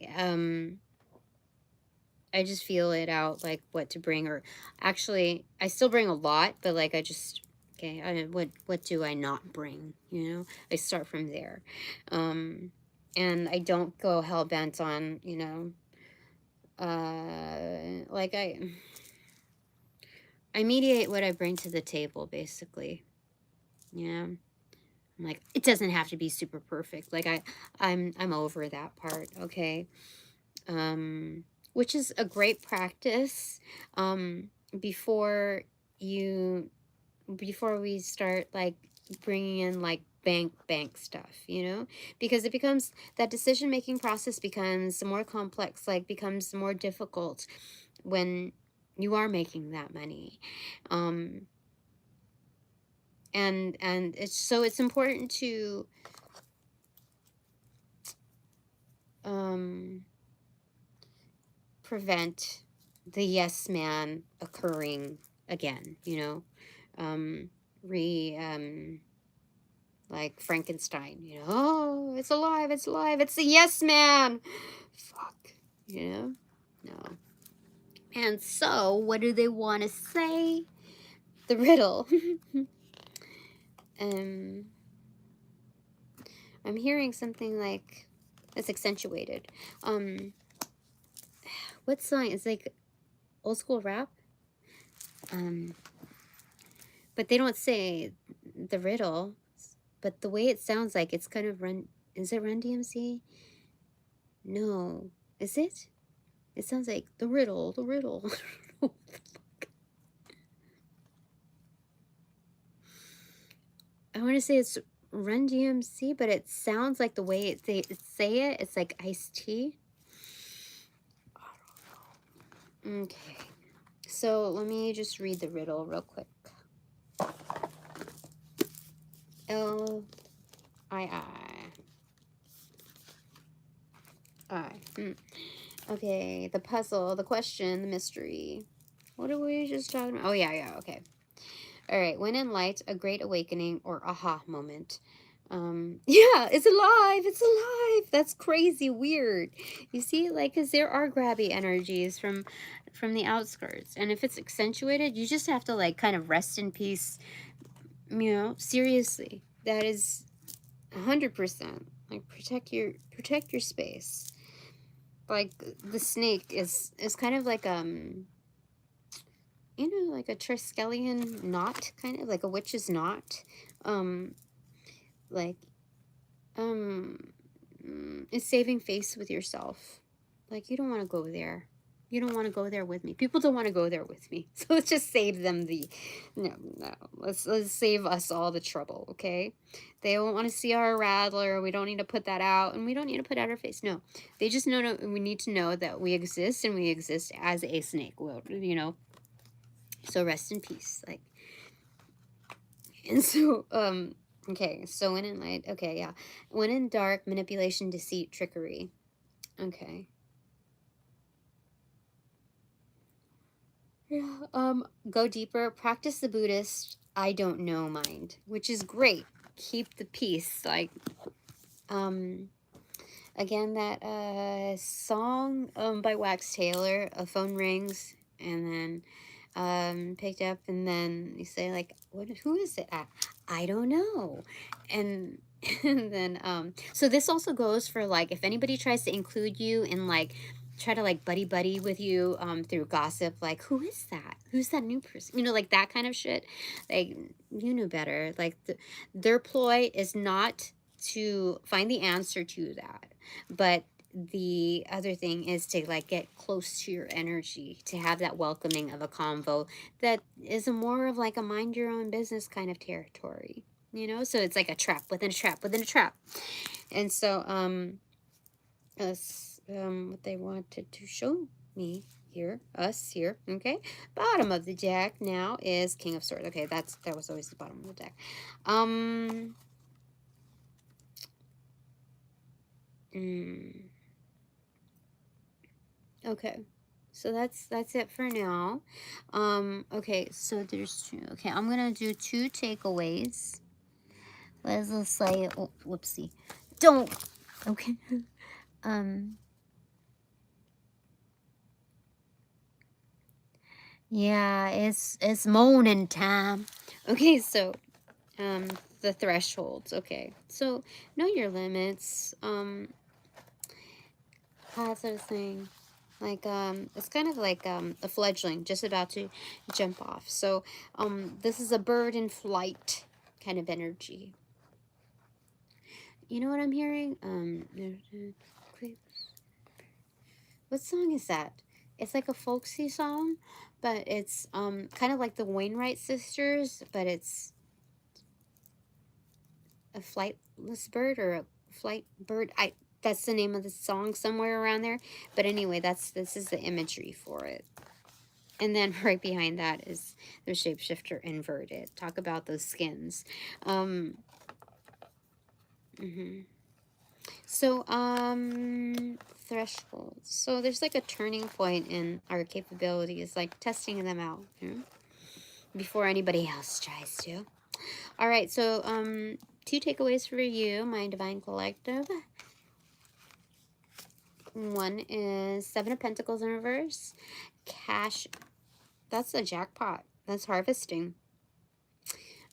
just feel it out, like, what to bring. Or actually, I still bring a lot, but, like, I just, okay, what do I not bring, you know. I start from there. And I don't go hell-bent on, you know, like, I mediate what I bring to the table, basically. Yeah. I'm like, it doesn't have to be super perfect. Like, I'm over that part, okay? Which is a great practice, before you before we start, like, bringing in, like, bank stuff, you know. Because it becomes, that decision making process becomes more complex, like, becomes more difficult when you are making that money. um and it's important to um prevent the yes man occurring again, you know. um re Like Frankenstein, you know. Oh, it's alive, it's alive, it's a yes man. Fuck, you know. No. And so what do they want to say? The riddle. um I'm hearing something like, it's accentuated. What song? It's like old school rap. um but they don't say the riddle, but the way it sounds, like, it's kind of Run. Is it Run DMC? No. Is it? It sounds like the riddle, the riddle. I want to say it's Run DMC, but it sounds like the way they say it, it's like iced tea. Okay. So let me just read the riddle real quick. L I. Okay, the puzzle, the question, the mystery. What are we just talking about? Oh, yeah, okay. All right, when in light, a great awakening or aha moment. Yeah, it's alive, it's alive. That's crazy weird. You see, like, because there are grabby energies from the outskirts. And if it's accentuated, you just have to, like, kind of rest in peace, you know, seriously. That is 100%. Like, protect your space. Like, the snake is kind of like, you know, like a Triskelion knot, kind of like a witch's knot. Um, like, it's saving face with yourself. Like, you don't want to go there. You don't want to go there with me. People don't want to go there with me. So let's just save them the, no. Let's save us all the trouble, okay? They don't want to see our rattler. We don't need to put that out, and we don't need to put out our face. No, they just know. We need to know that we exist, and we exist as a snake. Well, you know. So rest in peace. Like, and so okay. So when in light, okay, yeah. When in dark, manipulation, deceit, trickery. Okay. Yeah. Go deeper. Practice the Buddhist I don't know mind, which is great. Keep the peace. Like, um, again, that song by Wax Taylor, A Phone Rings, and then picked up, and then you say like, what, who is it? I don't know. And and then so this also goes for like if anybody tries to include you in like try to like buddy with you through gossip, like who is that, who's that new person, you know, like that kind of shit. Like, you know better. Like their ploy is not to find the answer to that, but the other thing is to like get close to your energy, to have that welcoming of a convo that is a more of like a mind your own business kind of territory, you know. So it's like a trap within a trap within a trap. And so what they wanted to show me here, us here, okay, bottom of the deck now is King of Swords. Okay, that was always the bottom of the deck. Okay, so that's it for now. Okay, so there's two. Okay, I'm gonna do two takeaways. Let's just say, oh, whoopsie, don't. Okay. um yeah, it's moaning time. Okay, so the thresholds. Okay, so know your limits. How's that saying? Like it's kind of like a fledgling just about to jump off. So this is a bird in flight kind of energy. You know what I'm hearing? What song is that? It's like a folksy song, but it's kind of like the Wainwright sisters, but it's a flightless bird or a flight bird. That's the name of the song somewhere around there. But anyway, this is the imagery for it. And then right behind that is the shapeshifter inverted. Talk about those skins. So, thresholds. So there's like a turning point in our capabilities, like testing them out, you know, before anybody else tries to. All right, so two takeaways for you, my Divine Collective. One is Seven of Pentacles in reverse. Cash. That's a jackpot. That's harvesting.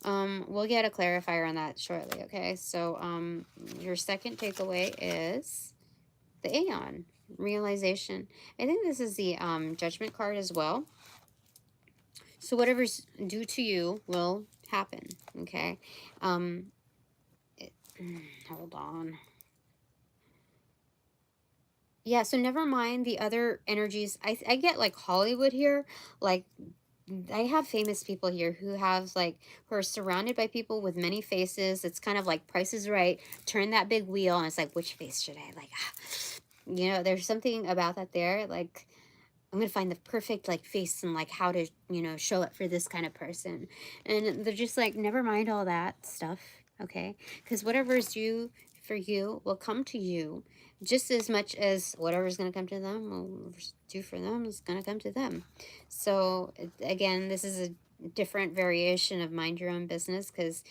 We'll get a clarifier on that shortly, okay? So, your second takeaway is the Aeon, realization. I think this is the Judgment card as well. So whatever's due to you will happen, okay? Hold on. Yeah, so never mind the other energies. I get like Hollywood here, like I have famous people here who have like who are surrounded by people with many faces. It's kind of like Price is Right. Turn that big wheel, and it's like, which face should I like? You know, there's something about that there. Like, I'm gonna find the perfect like face and like how to, you know, show it for this kind of person. And they're just like, never mind all that stuff, okay? Because whatever is due for you will come to you just as much as whatever's gonna come to them, whatever's due for them is gonna come to them. So again, this is a different variation of mind your own business because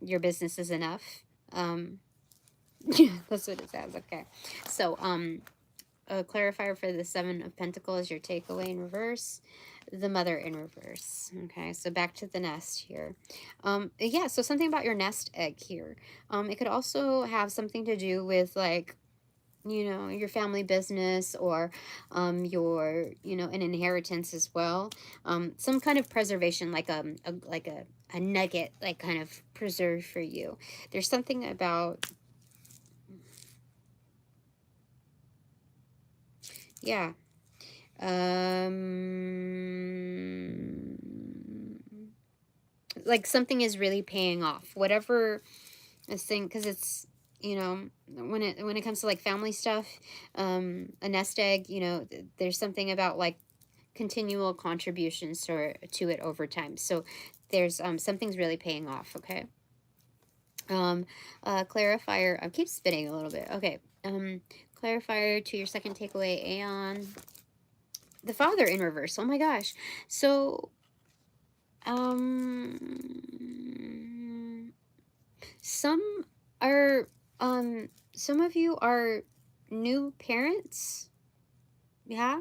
your business is enough. Yeah, that's what it says. Okay, so a clarifier for the Seven of Pentacles, your takeaway in reverse, the Mother in reverse. Okay, so back to the nest here. Yeah, so something about your nest egg here. It could also have something to do with like, you know, your family business or your, you know, an inheritance as well. Some kind of preservation, like a nugget, like kind of preserved for you. There's something about, yeah. Like something is really paying off, whatever this thing, because it's, you know, when it comes to like family stuff, a nest egg, you know, there's something about like continual contributions to it over time. So there's something's really paying off. Okay. Clarifier, I keep spinning a little bit. Okay. Clarifier to your second takeaway, Aeon. the Father in reverse. Oh my gosh. So, some are, some of you are new parents. Yeah.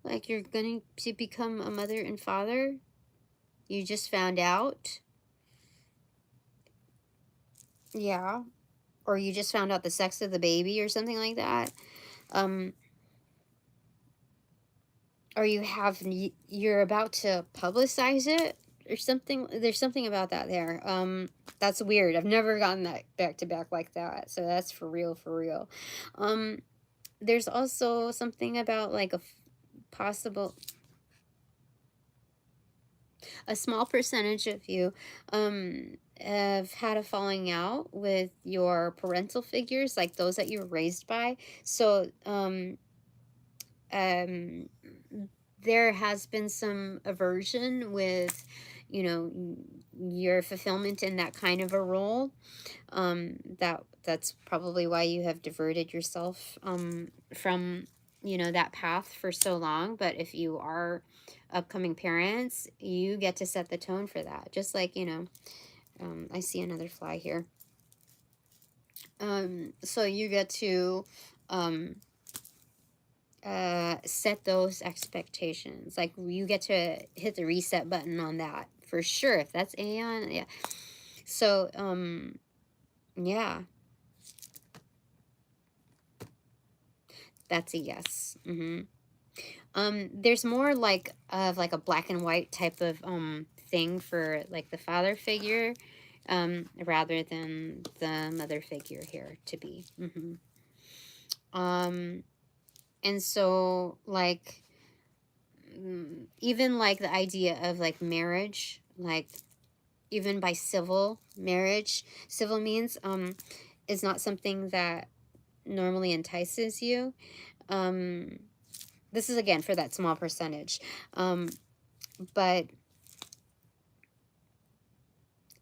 Like you're going to become a mother and father. You just found out. Yeah. Or you just found out the sex of the baby or something like that. Um, or you're about to publicize it or something. There's something about that there. That's weird. I've never gotten that back to back like that. So that's for real, for real. Um, there's also something about like possible, a small percentage of you have had a falling out with your parental figures, like those that you were raised by. So um, there has been some aversion with, you know, your fulfillment in that kind of a role. That's probably why you have diverted yourself from, you know, that path for so long. But if you are upcoming parents, you get to set the tone for that. Just like, you know, I see another fly here. So you get to um, set those expectations. Like you get to hit the reset button on that for sure. If that's Aeon, yeah. So, yeah, that's a yes. There's more like of like a black and white type of thing for like the father figure, rather than the mother figure here to be. And so like even like the idea of like marriage, like even by civil marriage, civil means is not something that normally entices you. This is again for that small percentage. But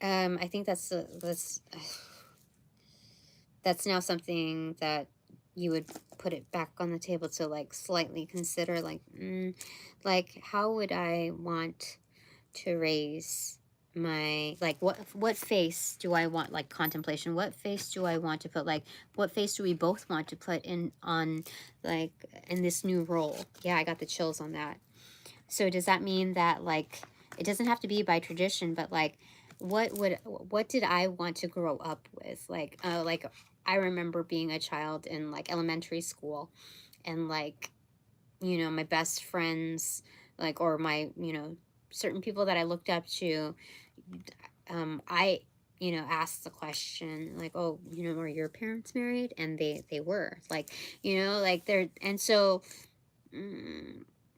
I think that's now something that you would put it back on the table to like slightly consider, like how would I want to raise my, like what face do I want, like contemplation, what face do I want to put, like what face do we both want to put in on, like in this new role. Yeah, I got the chills on that. So does that mean that like it doesn't have to be by tradition, but like what did I want to grow up with? Like I remember being a child in like elementary school, and like, you know, my best friends, like, or my, you know, certain people that I looked up to, I, you know, asked the question like, oh, you know, were your parents married? And they were, like, you know, like they're, and so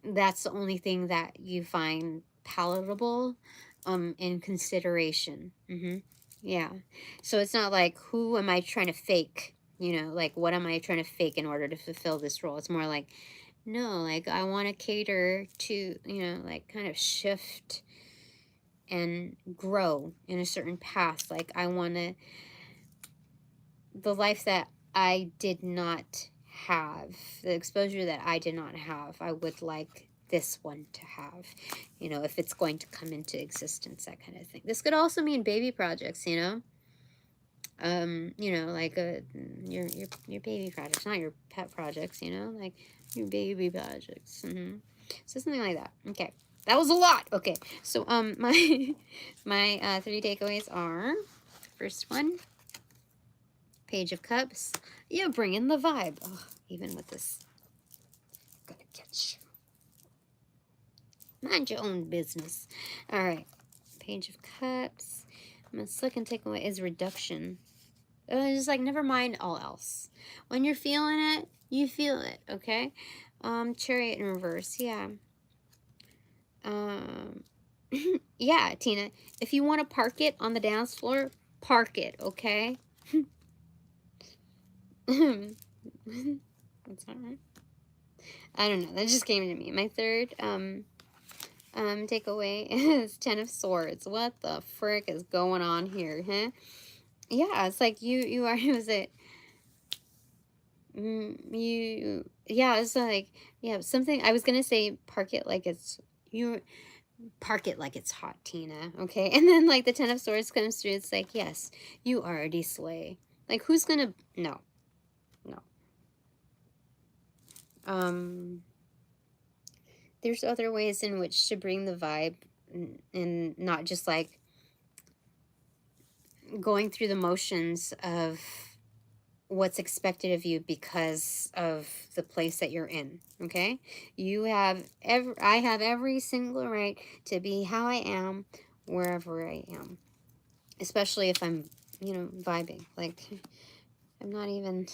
that's the only thing that you find palatable in consideration. Yeah. So it's not like, who am I trying to fake, you know, like what am I trying to fake in order to fulfill this role? It's more like, no, like I want to cater to, you know, like kind of shift and grow in a certain path. Like I want to, the life that I did not have, the exposure that I did not have, I would like this one to have, you know, if it's going to come into existence, that kind of thing. This could also mean baby projects, you know. You know, like your baby projects, not your pet projects, you know, like your baby projects. So something like that. Okay, that was a lot. Okay, so my my 3 takeaways are: first one, Page of Cups. Yeah, bring in the vibe. Oh, even with this, gonna get you. Mind your own business. All right, Page of Cups. My second takeaway is reduction. Just like, never mind all else. When you're feeling it, you feel it, okay? Chariot in reverse, yeah. Yeah, Tina, if you want to park it on the dance floor, park it, okay? That's all right. I don't know, that just came to me. My third takeaway is Ten of Swords. What the frick is going on here, huh? Yeah, it's like you are, was it yeah, it's like, yeah, something I was gonna say, park it like it's hot, Tina, okay? And then, like, the Ten of Swords comes through, it's like, yes, you already slay. Like, who's gonna, no, no. There's other ways in which to bring the vibe, and not just, like, going through the motions of what's expected of you because of the place that you're in, okay? I have every single right to be how I am wherever I am, especially if I'm, vibing. Like, I'm not even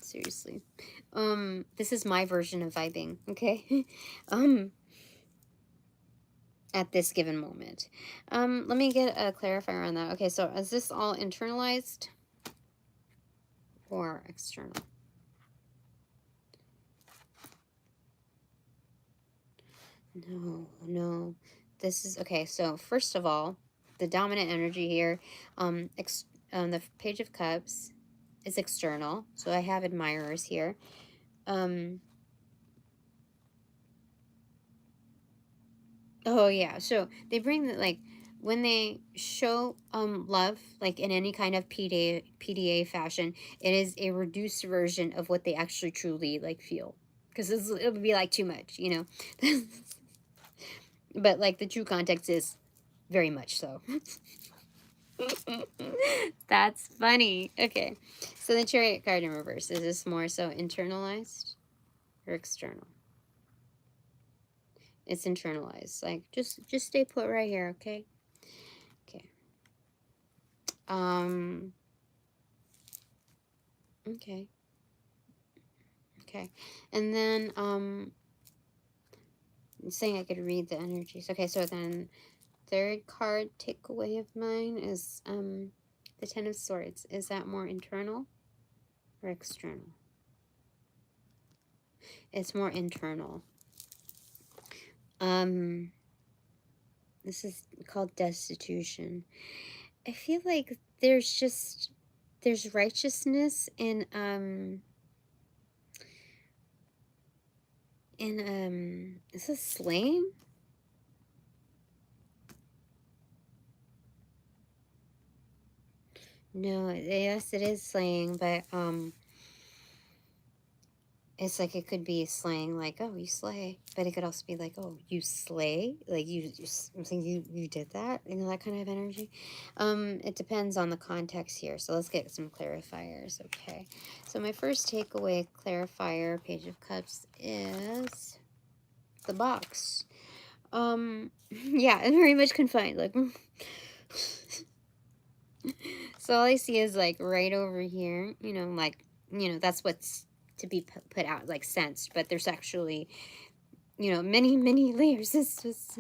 seriously. This is my version of vibing, okay? um at this given moment. Let me get a clarifier on that. Okay, so is this all internalized or external? No, no. This is okay. So first of all, the dominant energy here, the Page of Cups is external. So I have admirers here. Oh yeah. So they bring the, like, when they show love, like in any kind of PDA fashion, it is a reduced version of what they actually truly like feel, because it would be like too much, But like the true context is very much so. That's funny. Okay. So the Chariot card in reverse, is this more so internalized or external? It's internalized. Like, just stay put right here, okay? Okay. Okay. Okay. And then saying I could read the energies. Okay, so then third card takeaway of mine is the Ten of Swords. Is that more internal or external? It's more internal. This is called destitution. I feel like there's righteousness in is this slaying? No, yes, it is slaying, but it's like it could be slaying, like, oh, you slay, but it could also be like, oh, you slay, like you did that, that kind of energy. It depends on the context here. So let's get some clarifiers. Okay, so my first takeaway clarifier, Page of Cups, is the box. Yeah, and very much confined, like. So all I see is like right over here, like, that's what's to be put out, like sensed, but there's actually, many, many layers. It's just,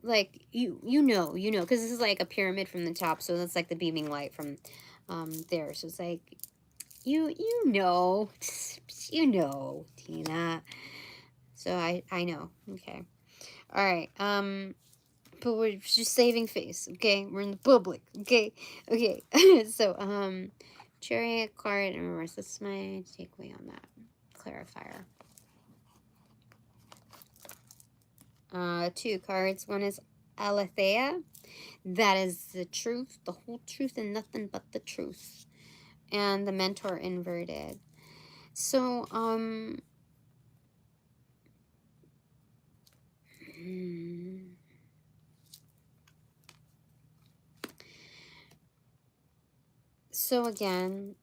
like, because this is like a pyramid from the top, so that's like the beaming light from, there. So it's like, you know, Tina. So I know. Okay. All right. But we're just saving face, okay? We're in the public, okay? Okay. So, Chariot card in reverse. That's my takeaway on that clarifier. Two cards. One is Aletheia. That is the truth, the whole truth, and nothing but the truth. And the Mentor inverted. So, so again,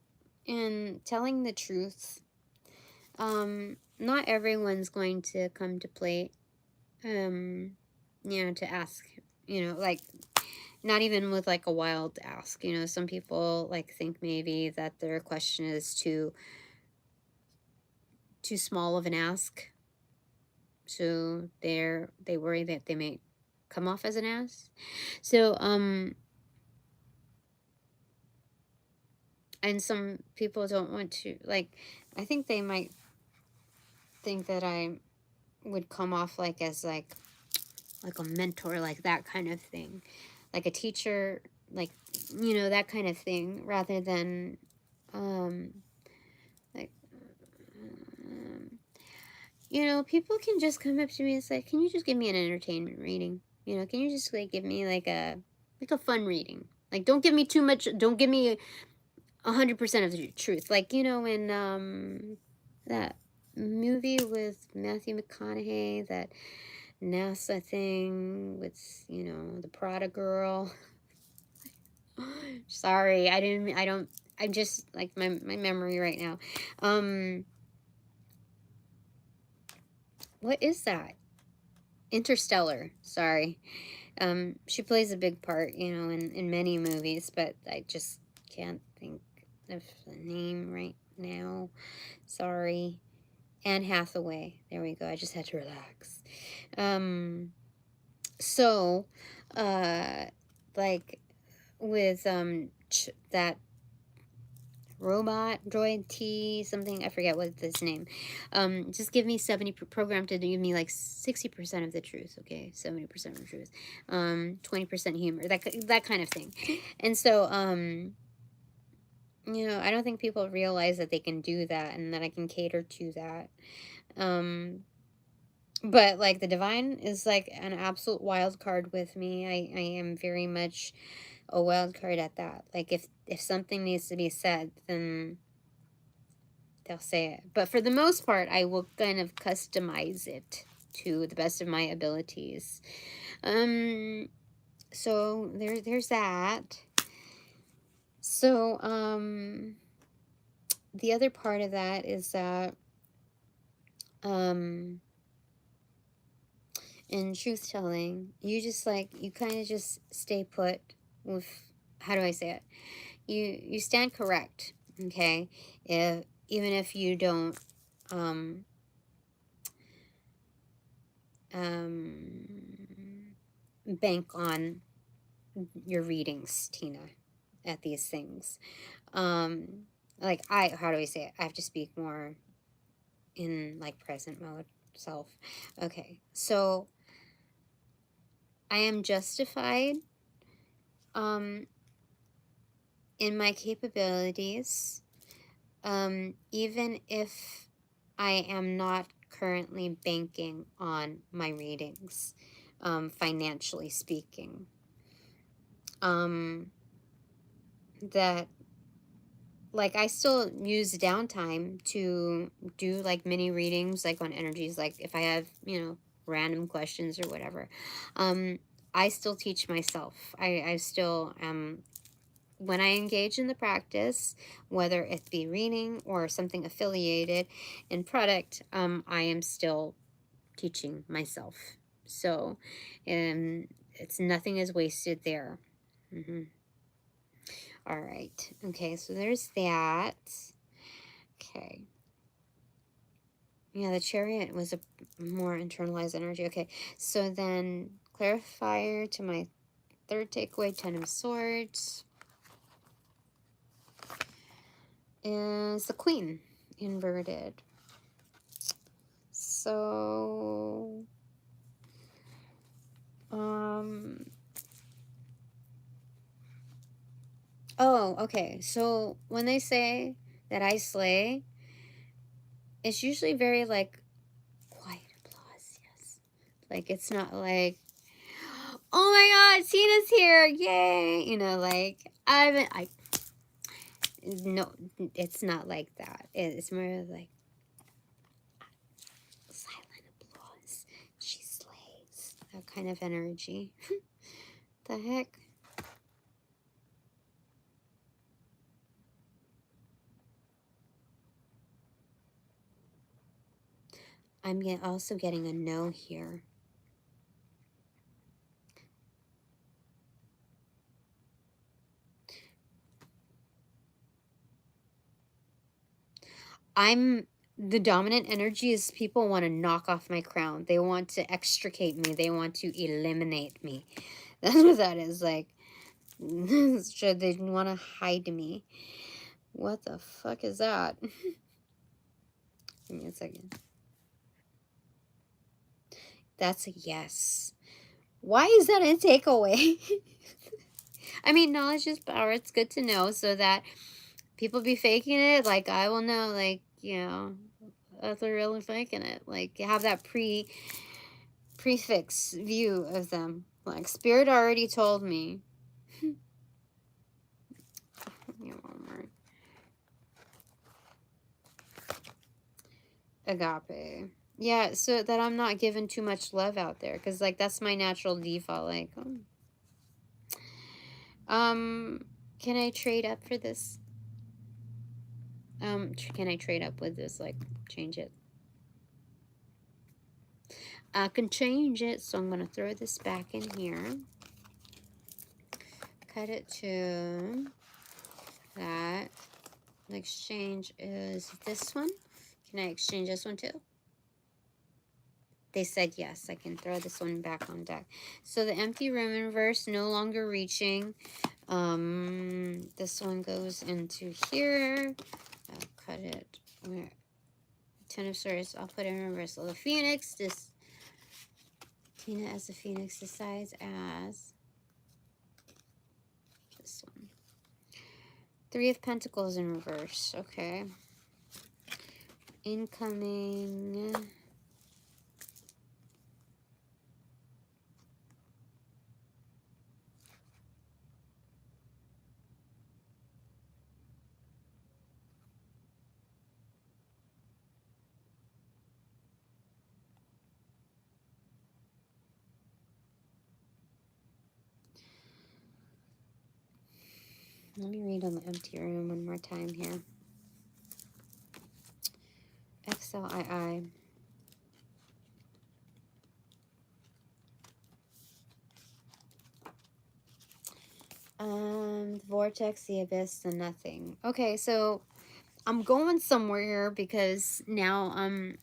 in telling the truth, not everyone's going to come to play, to ask, like, not even with like a wild ask. Some people like think maybe that their question is too small of an ask, so they worry that they may come off as an ass. So and some people don't want to, like, I think they might think that I would come off like as like a mentor, like that kind of thing, like a teacher, like, that kind of thing, rather than Like, you know, people can just come up to me and say, can you just give me an entertainment reading? You know, can you just like give me like a fun reading? Like, don't give me too much, don't give me 100% of the truth. Like, you know, in that movie with Matthew McConaughey, that NASA thing with, you know, the Prada girl. Sorry, I'm just like my memory right now. What is that? Interstellar. Sorry. She plays a big part, you know, in many movies, but I just can't think of the name right now. Sorry. Anne Hathaway. There we go. I just had to relax. So, like with that robot droid T something, I forget what his name. Just give me 70 programmed to give me like 60% of the truth. Okay, 70% of the truth. 20% humor. That kind of thing. And so you know, I don't think people realize that they can do that and that I can cater to that. But like the divine is like an absolute wild card with me. I am very much a wild card at that. Like if something needs to be said, then they'll say it. But for the most part, I will kind of customize it to the best of my abilities. So there's that. So the other part of that is that in truth telling, you just like, you kind of just stay put with, how do I say it? You stand correct, okay? Even if you don't bank on your readings, Tina, at these things. Like how do I say it? I have to speak more in like present mode self. Okay, so I am justified in my capabilities, even if I am not currently banking on my readings, financially speaking. That like I still use downtime to do like mini readings, like on energies, like if I have, you know, random questions or whatever. I still teach myself. I still when I engage in the practice, whether it be reading or something affiliated in product, I am still teaching myself. So it's nothing is wasted there. All right. Okay, so there's that. Okay. Yeah, the chariot was a more internalized energy. Okay, so then clarifier to my third takeaway, Ten of Swords, is the Queen inverted. So, oh, okay. So when they say that I slay, it's usually very like quiet applause. Yes, like it's not like, oh my God, Tina's here, yay! You know, like no, it's not like that. It's more like silent applause. She slays. That kind of energy. The heck? I'm also getting a no here. The dominant energy is people want to knock off my crown. They want to extricate me. They want to eliminate me. That's what that is like. Should they want to hide me? What the fuck is that? Give me a second. That's a yes. Why is that a takeaway? I mean, knowledge is power. It's good to know so that People be faking it. Like, I will know, like, you know, if they're really faking it. Like, you have that prefix view of them. Like, Spirit already told me. Agape. Yeah, so that I'm not giving too much love out there. Because, like, that's my natural default. Like, can I trade up for this? Can I trade up with this? Like, change it. I can change it, so I'm going to throw this back in here. Cut it to that. The exchange is this one. Can I exchange this one too? They said yes. I can throw this one back on deck. So the empty room in reverse, no longer reaching. This one goes into here. I'll cut it. Where? 10 of Swords. I'll put it in reversal. The Phoenix. This Tina as the Phoenix decides as this one. 3 of Pentacles in reverse. Okay. Incoming. Let me read on the empty room one more time here. XLII. The vortex, the abyss, the nothing. Okay, so I'm going somewhere because now I'm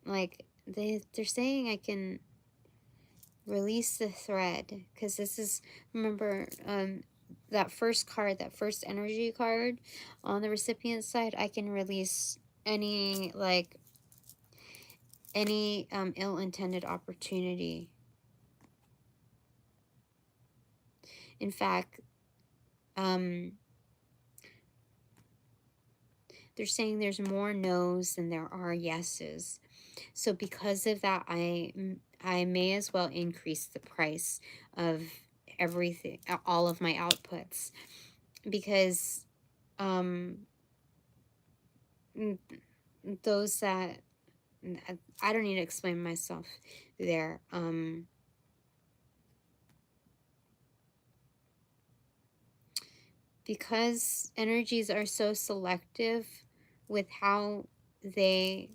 like they're saying I can release the thread because this is, remember, that first card, that first energy card on the recipient side, I can release any ill-intended opportunity. In fact, they're saying there's more no's than there are yeses. So because of that, I may as well increase the price of everything, all of my outputs, because those that, I don't need to explain myself there. Because energies are so selective with how they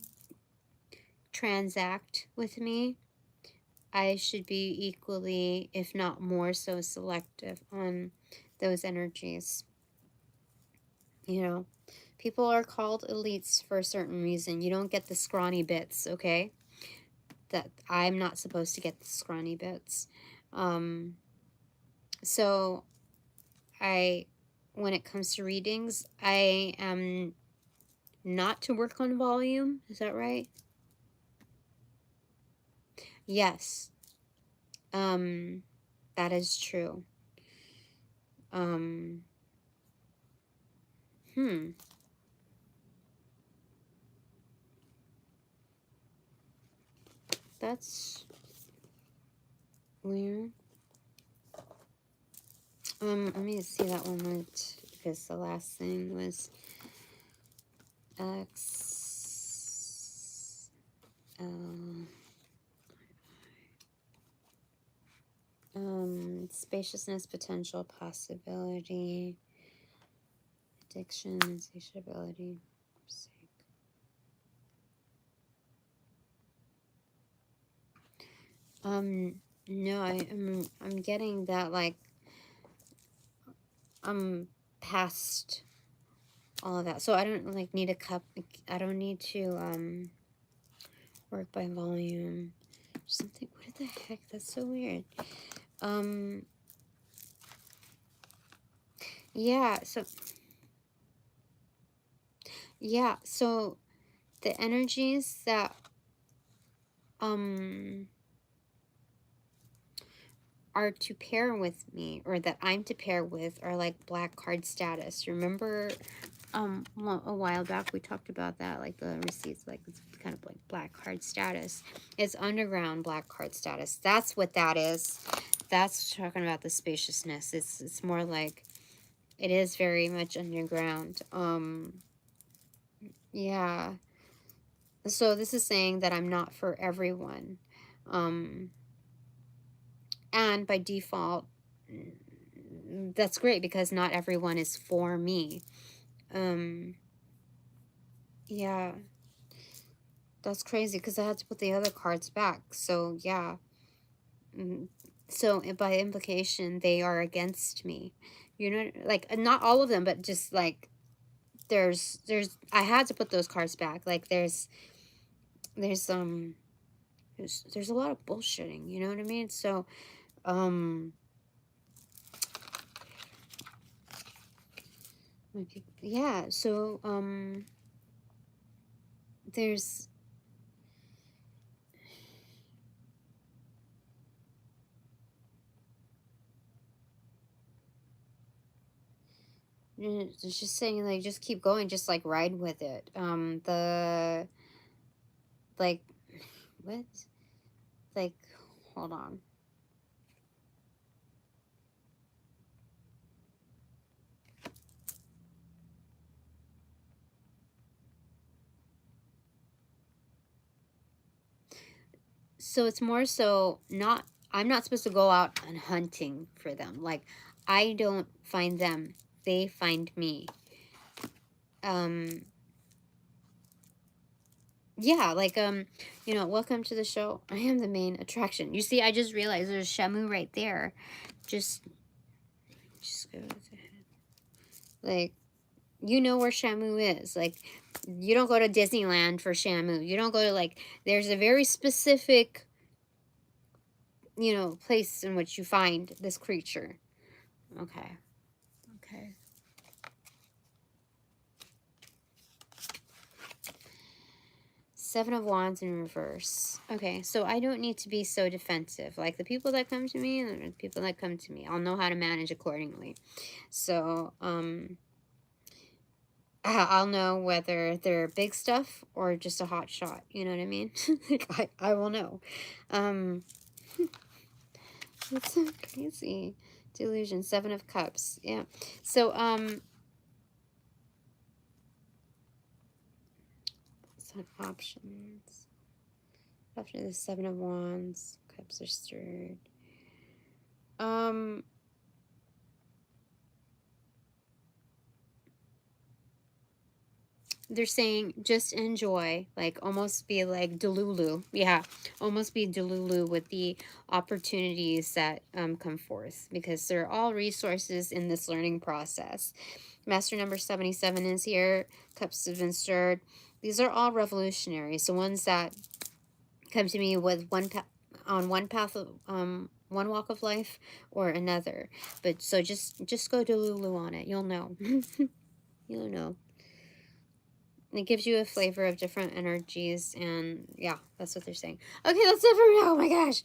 transact with me, I should be equally, if not more so, selective on those energies. You know, people are called elites for a certain reason. You don't get the scrawny bits, okay? That I'm not supposed to get the scrawny bits. So when it comes to readings, I am not to work on volume. Is that right? Yes. That is true. That's weird. Let me see that one more, because the last thing was X, spaciousness, potential, possibility, addiction, insatiability. No, I'm getting that, like, I'm past all of that, so I don't like need a cup. I don't need to work by volume. Something. What the heck? That's so weird. Yeah. So the energies that are to pair with me, or that I'm to pair with, are like black card status. Remember well, a while back we talked about that, like the receipts, like it's kind of like black card status. It's underground black card status. That's what that is. That's talking about the spaciousness. It's more like it is very much underground. Yeah. So this is saying that I'm not for everyone. And by default, that's great because not everyone is for me. Yeah. That's crazy because I had to put the other cards back. So, yeah. So, by implication, they are against me. You know, like, not all of them, but just like, I had to put those cards back. Like, there's there's a lot of bullshitting, you know what I mean? So, yeah, so, there's, it's just saying, like, just keep going, just, like, ride with it. Like, what? Like, hold on. So it's more so not, I'm not supposed to go out and hunting for them. Like, I don't find them, they find me. Yeah, like, you know, welcome to the show. I am the main attraction. You see, I just realized there's Shamu right there. Just go ahead. Like, you know where Shamu is. Like, you don't go to Disneyland for Shamu. You don't go to, like, there's a very specific, you know, place in which you find this creature. Okay. Okay. Seven of Wands in reverse. Okay, so I don't need to be so defensive. Like, the people that come to me, and the people that come to me, I'll know how to manage accordingly. So, I'll know whether they're big stuff or just a hot shot. You know what I mean? Like, I will know. That's so crazy. Delusion. Seven of Cups. Yeah. So, some options. After the Seven of Wands, Cups are stirred. They're saying just enjoy, like almost be like Delulu. Yeah, almost be Delulu with the opportunities that come forth, because they're all resources in this learning process. Master number 77 is here. Cups have been stirred. These are all revolutionaries. The ones that come to me with one path of one walk of life or another. But so just go Delulu on it. You'll know. You'll know. It gives you a flavor of different energies, and yeah, that's what they're saying. Okay, that's it for now. Oh my gosh.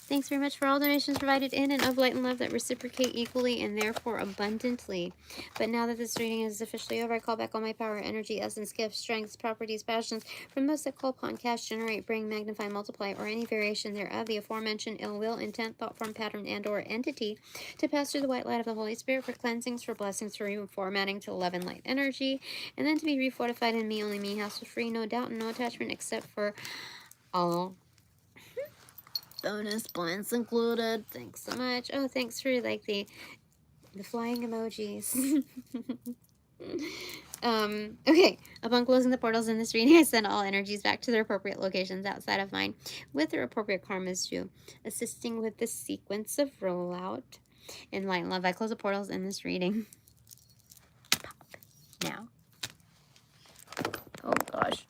Thanks very much for all donations provided in and of light and love that reciprocate equally and therefore abundantly. But now that this reading is officially over, I call back all my power, energy, essence, gifts, strengths, properties, passions from those that call upon, cast, generate, bring, magnify, multiply, or any variation thereof, the aforementioned ill will, intent, thought form, pattern, and or entity, to pass through the white light of the Holy Spirit for cleansings, for blessings, for reformatting to love and light energy, and then to be refortified in me, only me, hassle free, no doubt, and no attachment, except for all bonus points included. Thanks so much. Oh, thanks for like the flying emojis. Okay, upon closing the portals in this reading, I send all energies back to their appropriate locations outside of mine with their appropriate karmas due, assisting with the sequence of rollout. In light and love, I close the portals in this reading. Pop. Now. Oh gosh.